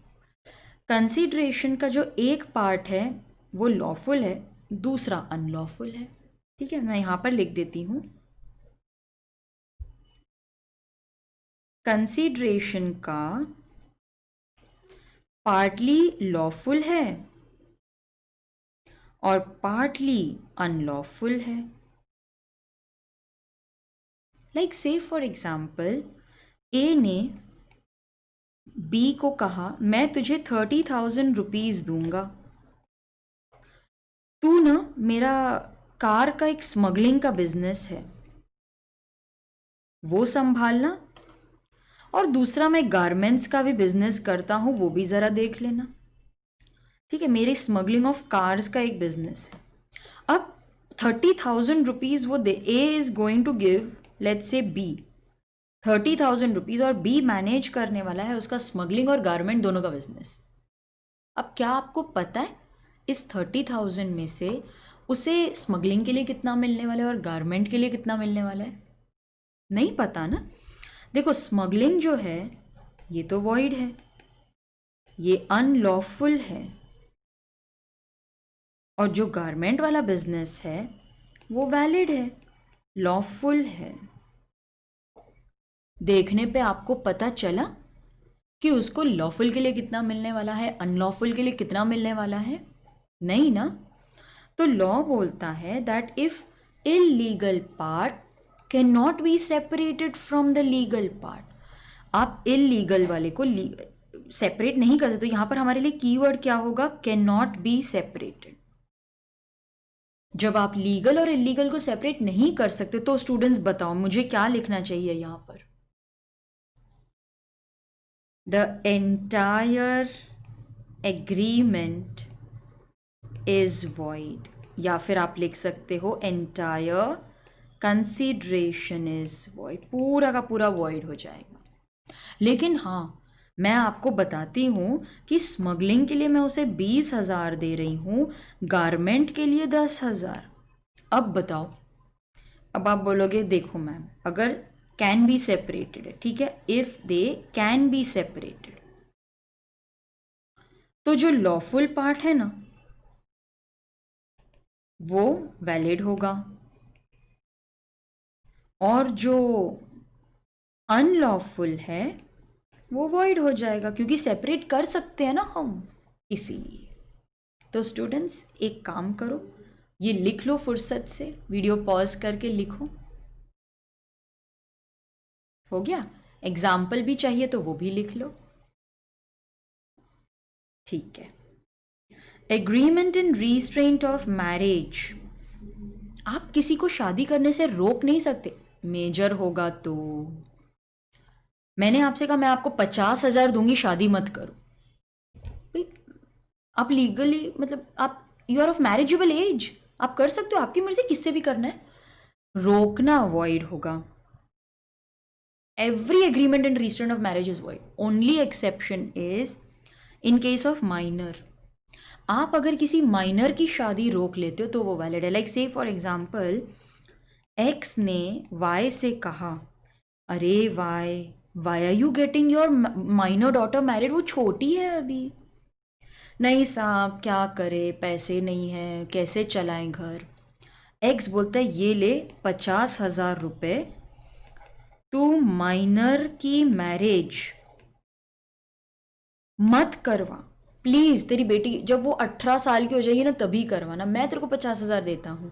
कंसीडरेशन का जो एक पार्ट है वो लॉफुल है, दूसरा अनलॉफुल है. ठीक है, मैं यहाँ पर लिख देती हूँ. कंसीडरेशन का पार्टली लॉफुल है और पार्टली अनलॉफुल है. लाइक से फॉर एग्जाम्पल, ए ने बी को कहा मैं तुझे 30,000 रुपीज़ दूंगा, तू ना मेरा कार का एक स्मगलिंग का बिजनेस है वो संभालना, और दूसरा मैं गारमेंट्स का भी बिजनेस करता हूँ वो भी ज़रा देख लेना. ठीक है, मेरी स्मगलिंग ऑफ कार्स का एक बिजनेस है. अब 30,000 रुपीज़ वो दे, A is going to give let's say be 30,000 rupees, और बी मैनेज करने वाला है उसका स्मगलिंग और गारमेंट दोनों का बिजनेस. अब क्या आपको पता है इस 30,000 में से उसे स्मगलिंग के लिए कितना मिलने वाला है और गारमेंट के लिए कितना मिलने वाला है? नहीं पता ना. देखो, स्मगलिंग जो है ये तो वॉइड है, ये अनलॉफुल है, और जो गारमेंट वाला बिजनेस है वो वैलिड है, लॉफुल है. देखने पे आपको पता चला कि उसको लॉफुल के लिए कितना मिलने वाला है, अनलॉफुल के लिए कितना मिलने वाला है? नहीं ना. तो लॉ बोलता है that if illegal part can not be separated from the legal part. आप इलीगल वाले को सेपरेट नहीं कर सकते, तो यहाँ पर हमारे लिए कीवर्ड क्या होगा, कैन नॉट बी सेपरेटेड। जब आप लीगल और इलीगल को सेपरेट नहीं कर सकते तो स्टूडेंट्स बताओ मुझे क्या लिखना चाहिए यहाँ पर, the entire agreement is void, या फिर आप लिख सकते हो एंटायर कंसिडरेशन इज वॉइड, पूरा का पूरा वॉइड हो जाएगा। लेकिन हाँ, मैं आपको बताती हूँ कि स्मगलिंग के लिए मैं उसे 20,000 दे रही हूँ, गारमेंट के लिए 10,000। अब बताओ, अब आप बोलोगे देखो मैम अगर कैन बी सेपरेटेड है, ठीक है, if they can be separated, तो जो लॉफुल पार्ट है ना वो वैलिड होगा, और जो अनलॉफुल है वो वॉइड हो जाएगा, क्योंकि सेपरेट कर सकते हैं ना हम, इसीलिए। तो स्टूडेंट्स एक काम करो, ये लिख लो फुर्सत से, वीडियो पॉज करके लिखो। हो गया? एग्जाम्पल भी चाहिए तो वो भी लिख लो। ठीक है। Agreement in restraint of marriage, आप किसी को शादी करने से रोक नहीं सकते, मेजर होगा तो। मैंने आपसे कहा मैं आपको 50,000 दूंगी, शादी मत करो, भाई आप लीगली मतलब आप you are of marriageable age, आप कर सकते हो, आपकी मर्जी किससे भी करना है, रोकना अवॉइड होगा। Every agreement in restraint of marriage is void, only exception is in case of minor. आप अगर किसी माइनर की शादी रोक लेते हो तो वो वैलिड है। लाइक से फॉर एग्जाम्पल एक्स ने वाई से कहा, अरे Y are you getting your minor daughter married, वो छोटी है अभी। नहीं साहब क्या करे, पैसे नहीं है, कैसे चलाएं घर। एक्स बोलता है ये ले 50,000 रुपये, तू माइनर की मैरिज मत करवा प्लीज, तेरी बेटी जब वो 18 साल की हो जाएगी ना तभी करवाना, मैं तेरे को 50,000 देता हूं।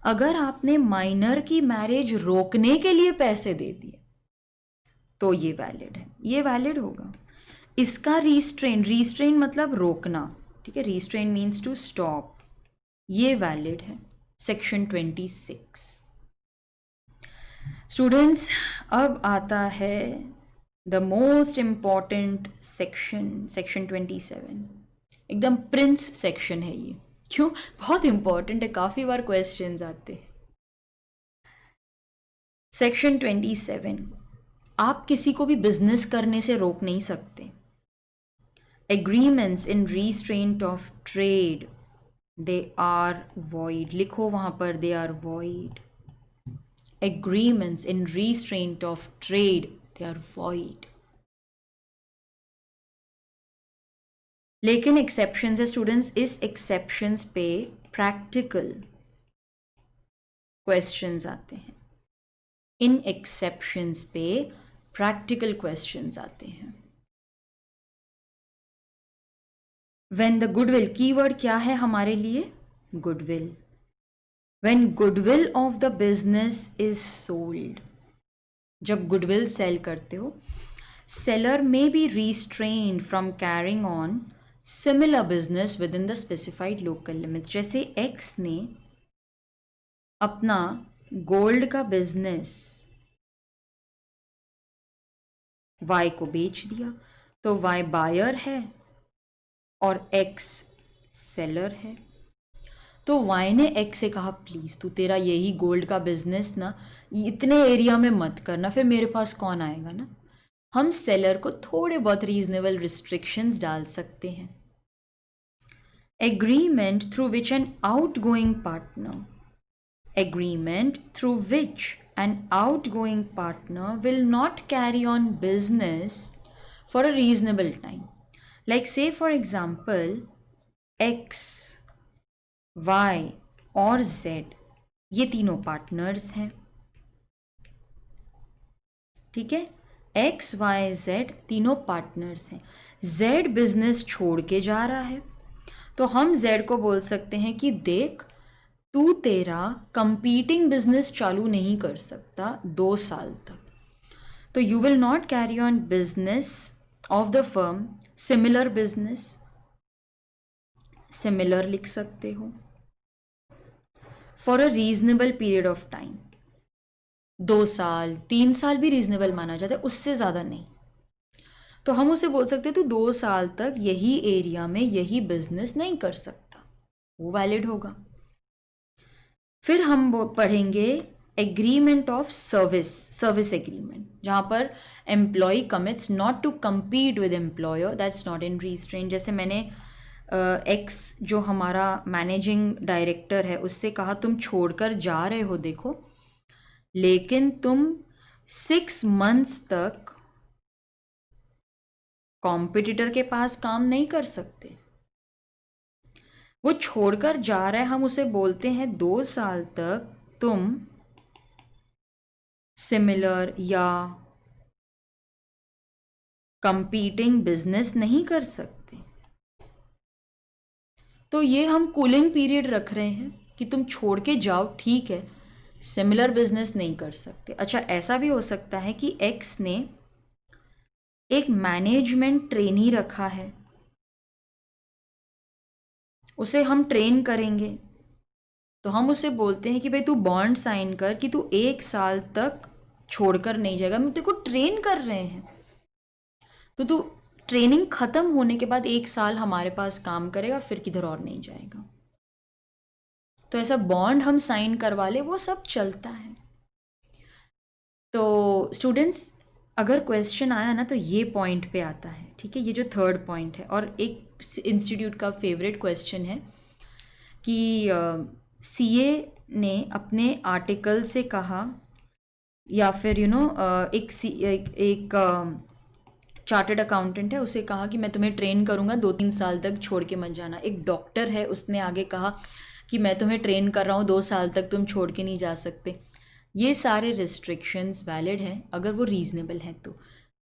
अगर आपने माइनर की मैरिज रोकने के लिए पैसे दे दिए तो ये वैलिड है, ये वैलिड होगा। इसका रीस्ट्रेन मतलब रोकना, ठीक है, रीस्ट्रेन मीन्स टू स्टॉप, ये वैलिड है, सेक्शन 26। स्टूडेंट्स अब आता है the most important section, section 27, एकदम प्रिंस सेक्शन है ये। क्यों? बहुत इंपॉर्टेंट है, काफ़ी बार क्वेश्चंस आते हैं। सेक्शन 27, आप किसी को भी बिजनेस करने से रोक नहीं सकते। Agreements in restraint of trade they are void, लिखो वहां पर they are void. Agreements in restraint of trade they are void. लेकिन एक्सेप्शंस है स्टूडेंट्स, इस एक्सेप्शंस पे प्रैक्टिकल क्वेश्चंस आते हैं, इन एक्सेप्शंस पे प्रैक्टिकल क्वेश्चंस आते हैं। व्हेन द गुडविल, कीवर्ड क्या है हमारे लिए, goodwill. When goodwill of the business is sold, जब गुडविल सेल करते हो, seller may be restrained from carrying on similar business with in the specified local limits. जैसे एक्स ने अपना गोल्ड का बिजनेस वाई को बेच दिया, तो वाई बायर है और एक्स सेलर है। तो वाई ने एक्स से कहा प्लीज़ तू तेरा यही गोल्ड का बिजनेस ना इतने एरिया में मत करना, फिर मेरे पास कौन आएगा ना। हम सेलर को थोड़े बहुत रीजनेबल रिस्ट्रिक्शंस डाल सकते हैं। Agreement through which N outgoing partner, agreement through which an outgoing partner will not carry on business for a reasonable time. Like say for example, X, Y और Z, ये तीनों partners हैं, ठीक है, X, Y, Z तीनों partners हैं। Z business छोड़ के जा रहा है, तो हम Z को बोल सकते हैं कि देख तू तेरा कंपीटिंग बिजनेस चालू नहीं कर सकता 2 साल तक, तो you will not carry on business of the firm, similar business, similar लिख सकते हो, for a reasonable period of time, 2 साल 3 साल भी रीजनेबल माना जाता है, उससे ज़्यादा नहीं। तो हम उसे बोल सकते हैं तो 2 साल तक यही एरिया में यही बिजनेस नहीं कर सकता, वो वैलिड होगा। फिर हम पढ़ेंगे agreement of service, service agreement, जहाँ पर employee commits not to compete with employer, that's not in restraint. जैसे मैंने एक्स जो हमारा मैनेजिंग डायरेक्टर है उससे कहा तुम छोड़कर जा रहे हो देखो, लेकिन तुम 6 मंथ्स तक कॉम्पिटिटर के पास काम नहीं कर सकते। वो छोड़कर जा रहा है, हम उसे बोलते हैं 2 साल तक तुम सिमिलर या कंपीटिंग बिजनेस नहीं कर सकते। तो ये हम कूलिंग पीरियड रख रहे हैं कि तुम छोड़ के जाओ, ठीक है, सिमिलर बिजनेस नहीं कर सकते। अच्छा, ऐसा भी हो सकता है कि एक्स ने एक मैनेजमेंट ट्रेनी रखा है, उसे हम ट्रेन करेंगे, तो हम उसे बोलते हैं कि भाई तू बॉन्ड साइन कर कि तू 1 साल तक छोड़कर नहीं जाएगा, हम तेरे को ट्रेन कर रहे हैं, तो तू ट्रेनिंग खत्म होने के बाद 1 साल हमारे पास काम करेगा, फिर किधर और नहीं जाएगा। तो ऐसा बॉन्ड हम साइन करवा ले, वो सब चलता है। तो स्टूडेंट्स, अगर क्वेश्चन आया ना तो ये पॉइंट पे आता है, ठीक है, ये जो थर्ड पॉइंट है। और एक इंस्टीट्यूट का फेवरेट क्वेश्चन है कि सीए ने अपने आर्टिकल से कहा, या फिर एक चार्टर्ड अकाउंटेंट है, उसे कहा कि मैं तुम्हें ट्रेन करूंगा, 2-3 साल तक छोड़ के मत जाना। एक डॉक्टर है, उसने आगे कहा कि मैं तुम्हें ट्रेन कर रहा हूँ, 2 साल तक तुम छोड़ के नहीं जा सकते। ये सारे रिस्ट्रिक्शंस वैलिड हैं अगर वो रीजनेबल हैं तो।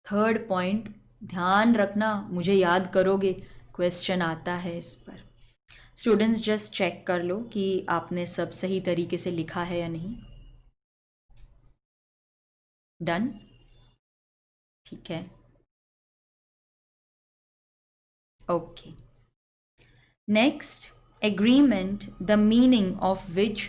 थर्ड पॉइंट ध्यान रखना, मुझे याद करोगे, क्वेश्चन आता है इस पर। स्टूडेंट्स जस्ट चेक कर लो कि आपने सब सही तरीके से लिखा है या नहीं। डन, ठीक है, okay. Next, agreement the meaning of which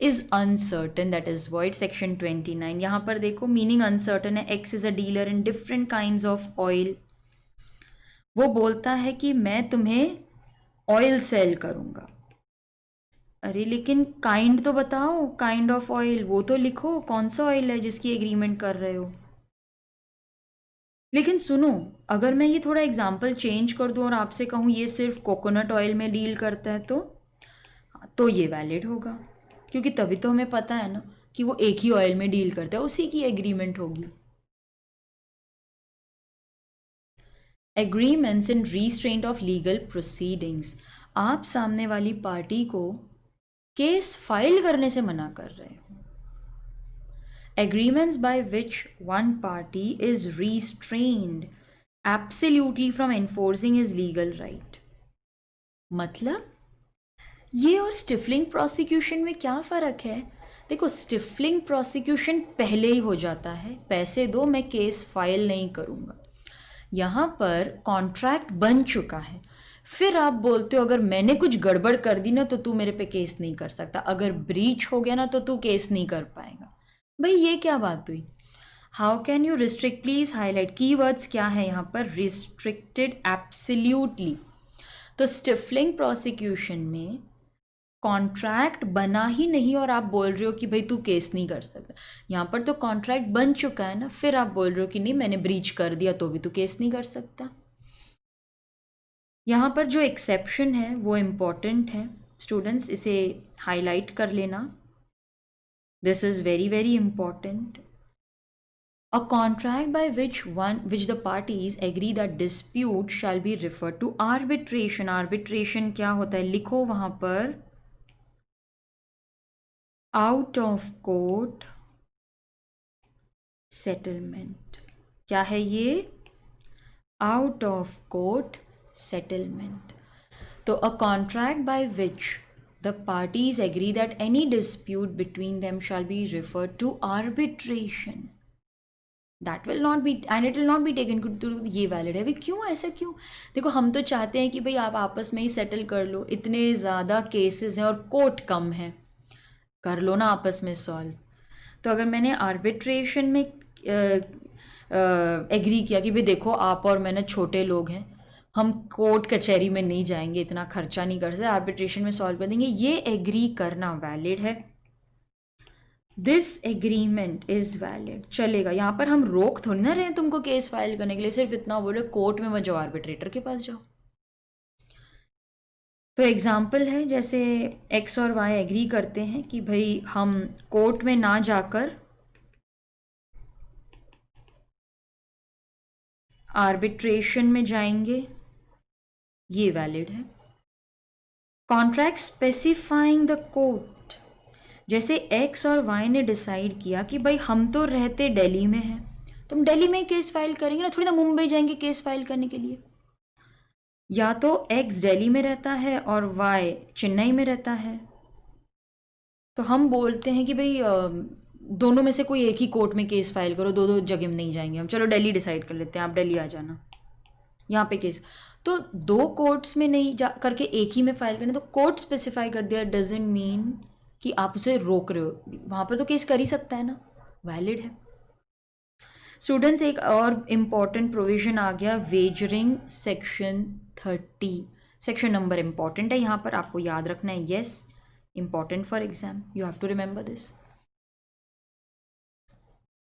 is uncertain, that is void, section 29। यहाँ पर देखो मीनिंग अनसर्टन है। X is a dealer in different kinds of oil, वो बोलता है कि मैं तुम्हें ऑयल सेल करूंगा। अरे लेकिन काइंड तो बताओ, काइंड ऑफ ऑयल वो तो लिखो, कौन सा ऑयल है जिसकी एग्रीमेंट कर रहे हो। लेकिन सुनो, अगर मैं ये थोड़ा एग्जाम्पल चेंज कर दूं और आपसे कहूँ ये सिर्फ कोकोनट ऑयल में डील करता है, तो ये वैलिड होगा, क्योंकि तभी तो हमें पता है ना कि वो एक ही ऑयल में डील करता है, उसी की एग्रीमेंट होगी। Agreements in restraint of legal proceedings, आप सामने वाली पार्टी को केस फाइल करने से मना कर रहे हो। Agreements by which one party is restrained absolutely from enforcing his legal right, मतलब ये और स्टिफलिंग प्रोसिक्यूशन में क्या फ़र्क है? देखो, स्टिफलिंग प्रोसिक्यूशन पहले ही हो जाता है, पैसे दो मैं केस फाइल नहीं करूँगा। यहाँ पर कॉन्ट्रैक्ट बन चुका है, फिर आप बोलते हो अगर मैंने कुछ गड़बड़ कर दी ना तो तू मेरे पे केस नहीं कर सकता, अगर ब्रीच हो गया ना तो तू केस नहीं कर पाएगा। भाई ये क्या बात हुई? How can you restrict, please highlight, keywords क्या है यहाँ पर? Restricted absolutely. तो स्टिफलिंग प्रोसिक्यूशन में कॉन्ट्रैक्ट बना ही नहीं और आप बोल रहे हो कि भाई तू केस नहीं कर सकता। यहाँ पर तो कॉन्ट्रैक्ट बन चुका है ना, फिर आप बोल रहे हो कि नहीं मैंने ब्रीच कर दिया तो भी तू केस नहीं कर सकता। यहाँ पर जो एक्सेप्शन है वो इम्पॉर्टेंट है, स्टूडेंट्स इसे हाईलाइट कर लेना। This is very, very important. A contract by which the parties agree that dispute shall be referred to arbitration. Arbitration क्या होता है? लिखो वहां पर, out of court settlement। क्या है ये? Out of court settlement। तो a contract by which the parties agree that any dispute between them shall be referred to arbitration। That will not be and it will not be taken to, ये valid है। अभी क्यों, ऐसा क्यों? देखो हम तो चाहते हैं कि भाई आप आपस में ही सेटल कर लो, इतने ज़्यादा केसेस हैं और कोर्ट कम है, कर लो ना आपस में सॉल्व। तो अगर मैंने आर्बिट्रेशन में एग्री किया कि भाई देखो आप और मैंने छोटे लोग हैं, हम कोर्ट कचहरी में नहीं जाएंगे, इतना खर्चा नहीं कर सकते, आर्बिट्रेशन में सॉल्व कर देंगे, ये एग्री करना वैलिड है। दिस एग्रीमेंट इज वैलिड, चलेगा। यहाँ पर हम रोक थोड़ी ना रहे हैं तुमको केस फाइल करने के लिए, सिर्फ इतना बोले कोर्ट में मत जाओ, आर्बिट्रेटर के पास जाओ। तो एग्जाम्पल है, जैसे एक्स और वाई एग्री करते हैं कि भाई हम कोर्ट में ना जाकर आर्बिट्रेशन में जाएंगे, ये वैलिड है। कॉन्ट्रैक्ट स्पेसिफाइंग द कोर्ट, जैसे एक्स और वाई ने डिसाइड किया कि भाई हम तो रहते दिल्ली में हैं, तो हम दिल्ली में ही केस फाइल करेंगे ना, थोड़ी ना मुंबई जाएंगे केस फाइल करने के लिए। या तो एक्स दिल्ली में रहता है और वाई चेन्नई में रहता है, तो हम बोलते हैं कि भाई दोनों में से कोई एक ही कोर्ट में केस फाइल करो, दो दो जगह में नहीं जाएंगे हम, चलो दिल्ली डिसाइड कर लेते हैं, आप दिल्ली आ जाना, यहाँ पे केस। तो दो कोर्ट्स में नहीं जा करके एक ही में फाइल करना, तो कोर्ट स्पेसिफाई कर दिया डजंट मीन कि आप उसे रोक रहे हो, वहाँ पर तो केस कर ही सकता है ना, वैलिड है। स्टूडेंट्स, एक और इम्पॉर्टेंट प्रोविजन आ गया, wagering section 30। Section number important है यहाँ पर, आपको याद रखना है, yes important for exam, you have to remember this.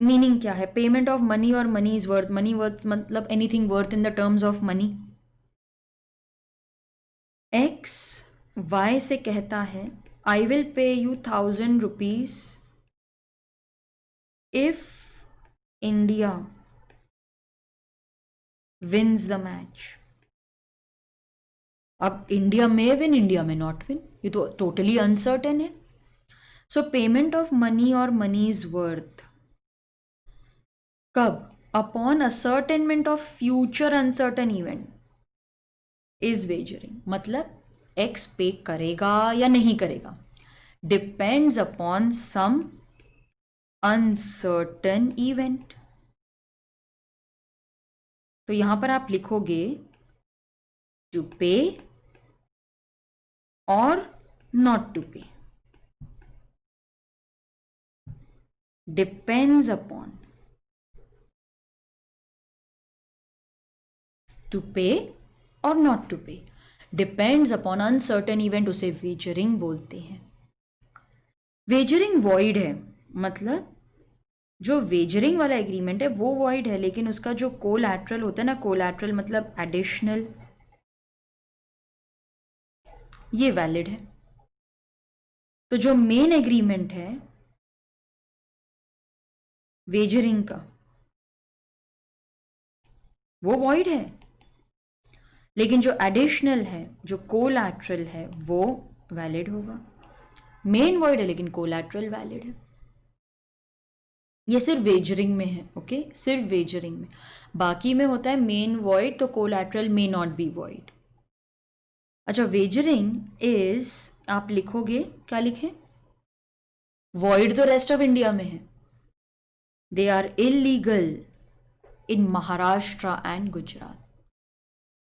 Meaning क्या है? पेमेंट ऑफ मनी और money is worth, money worth मतलब anything worth in the terms of money. X Y से कहता है I will pay you 1000 rupees if India wins the match. अब India में win, India में नॉट विन, ये तो टोटली अनसर्टेन है। सो पेमेंट ऑफ मनी और मनी इज वर्थ कब? Upon ascertainment of future uncertain event is wagering, मतलब x पे करेगा या नहीं करेगा, डिपेंड्स अपॉन सम अनसर्टन इवेंट। तो यहां पर आप लिखोगे टू पे और नॉट टू पे, डिपेंड्स अपॉन, टू पे और नॉट टू पे, डिपेंड्स अपॉन अनसर्टन इवेंट, उसे वेजरिंग बोलते हैं। वेजरिंग वॉइड है, मतलब जो वेजरिंग वाला एग्रीमेंट है वो वॉइड है, लेकिन उसका जो कोलैटरल होता है ना, कोलैटरल मतलब एडिशनल, ये वैलिड है। तो जो मेन एग्रीमेंट है वेजरिंग का वो वॉइड है, लेकिन जो एडिशनल है, जो कोलैटरल है, वो वैलिड होगा। मेन वॉइड है लेकिन कोलैटरल वैलिड है। ये सिर्फ वेजरिंग में है, ओके, सिर्फ वेजरिंग में। बाकी में होता है मेन वॉइड, तो collateral may not be void. अच्छा, वेजरिंग इज, आप लिखोगे क्या लिखें? वॉइड तो रेस्ट ऑफ इंडिया में है, they are illegal in Maharashtra and Gujarat.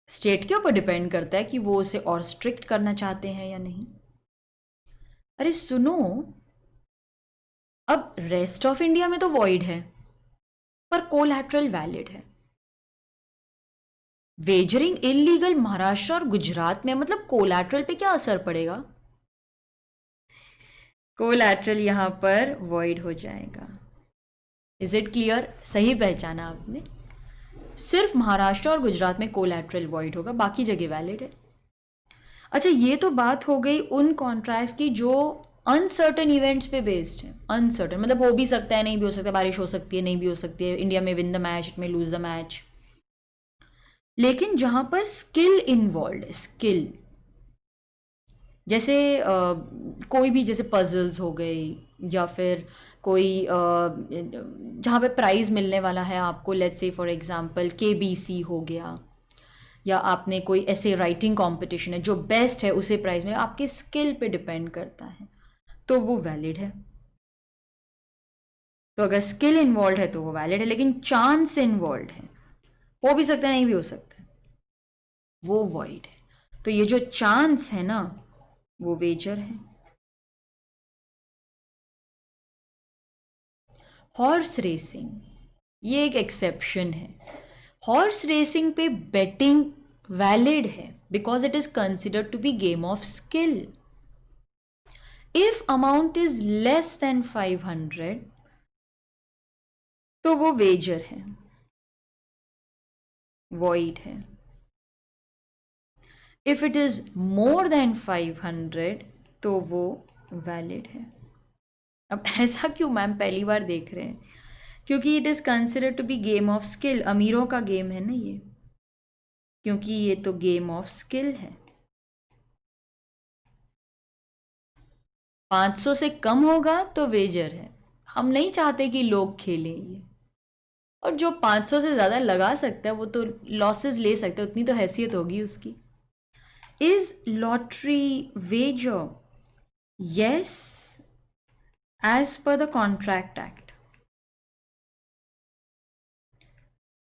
State के ऊपर डिपेंड करता है कि वो उसे और स्ट्रिक्ट करना चाहते हैं या नहीं। अरे सुनो, अब रेस्ट ऑफ इंडिया में तो वॉइड है पर कोलैटरल वैलिड है। वेजरिंग इलीगल महाराष्ट्र और गुजरात में, मतलब कोलैटरल पे क्या असर पड़ेगा? कोलैटरल यहां पर वॉइड हो जाएगा। Is it clear? सही पहचाना आपने, सिर्फ महाराष्ट्र और गुजरात में कोलैटरल वॉइड होगा, बाकी जगह वैलिड है। अच्छा, ये तो बात हो गई उन कॉन्ट्रैक्ट्स की जो अनसर्टन इवेंट्स पे बेस्ड है। अनसर्टन मतलब हो भी सकता है, नहीं भी हो सकता, बारिश हो सकती है, नहीं भी हो सकती है, इंडिया में विन द मैच, इट में लूज द मैच। लेकिन जहां पर स्किल इन्वॉल्व, स्किल जैसे कोई भी, जैसे पजल्स हो गई, या फिर कोई जहाँ पे प्राइज़ मिलने वाला है आपको, let's say for example KBC हो गया, या आपने कोई ऐसे राइटिंग कंपटीशन है, जो बेस्ट है उसे प्राइज़ मिले, आपके स्किल पे डिपेंड करता है, तो वो वैलिड है। तो अगर स्किल इन्वॉल्व है तो वो वैलिड है, लेकिन चांस इन्वॉल्व है, हो भी सकता है नहीं भी हो सकता है, वो वॉइड है। तो ये जो चांस है ना वो वेजर है। हॉर्स रेसिंग ये एक एक्सेप्शन है। हॉर्स रेसिंग पे बेटिंग वैलिड है because it is considered to be game of skill. If amount is less than 500 तो वो वेजर है, वॉइड है। If it is more than 500 तो वो वैलिड है। अब ऐसा क्यों मैम पहली बार देख रहे हैं? क्योंकि it is considered to be game of skill, अमीरों का गेम है ना ये, क्योंकि ये तो गेम ऑफ स्किल है। 500 से कम होगा तो वेजर है। हम नहीं चाहते कि लोग खेलें ये, और जो 500 से ज़्यादा लगा सकता है वो तो लॉसेस ले सकता है, उतनी तो हैसियत होगी उसकी। Is lottery wager? Yes, as per the contract act.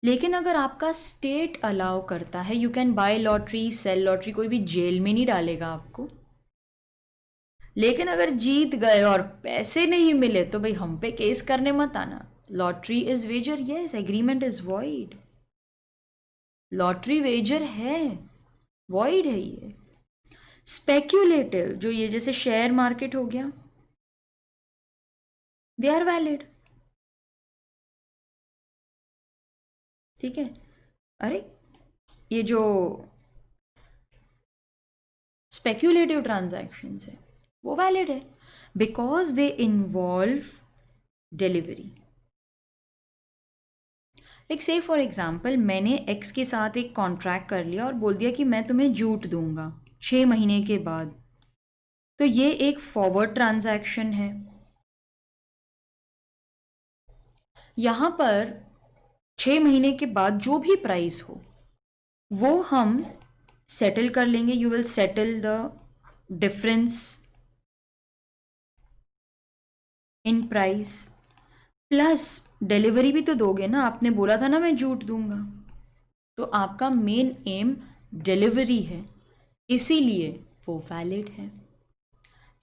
लेकिन अगर आपका स्टेट अलाउ करता है, you can buy lottery, sell lottery, कोई भी जेल में नहीं डालेगा आपको। लेकिन अगर जीत गए और पैसे नहीं मिले तो भाई हम पे केस करने मत आना। Lottery is wager, yes, agreement is void. Lottery wager है, वॉइड है ये। स्पेक्यूलेटिव जो ये जैसे शेयर मार्केट हो गया, दे आर वैलिड। ठीक है। अरे ये जो स्पेक्यूलेटिव ट्रांजैक्शंस है वो वैलिड है because they involve delivery. Like से फॉर एग्जाम्पल मैंने एक्स के साथ एक कॉन्ट्रैक्ट कर लिया और बोल दिया कि मैं तुम्हें जूट दूंगा 6 महीने के बाद, तो ये एक फॉरवर्ड ट्रांजैक्शन है। यहाँ पर 6 महीने के बाद जो भी प्राइस हो वो हम सेटल कर लेंगे। You will settle the difference in price, plus delivery भी तो दोगे ना, आपने बोला था ना मैं जूट दूंगा। तो आपका मेन एम डिलीवरी है, इसीलिए वो वैलिड है।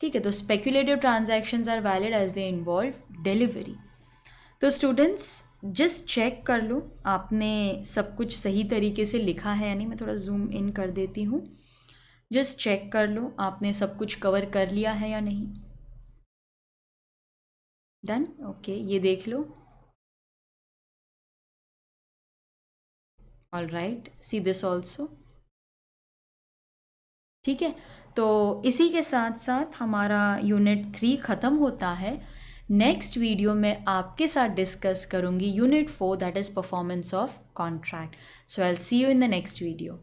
ठीक है, तो speculative transactions are valid as they involve delivery. तो स्टूडेंट्स जस्ट चेक कर लो आपने सब कुछ सही तरीके से लिखा है या नहीं। मैं थोड़ा जूम इन कर देती हूँ। जस्ट चेक कर लो आपने सब कुछ कवर कर लिया है या नहीं। डन, ओके, ये देख लो। All right, see this also. ठीक है, तो इसी के साथ साथ हमारा यूनिट 3 ख़त्म होता है। नेक्स्ट वीडियो में आपके साथ डिस्कस करूँगी unit 4 that is performance of contract. So I will see you in the next video.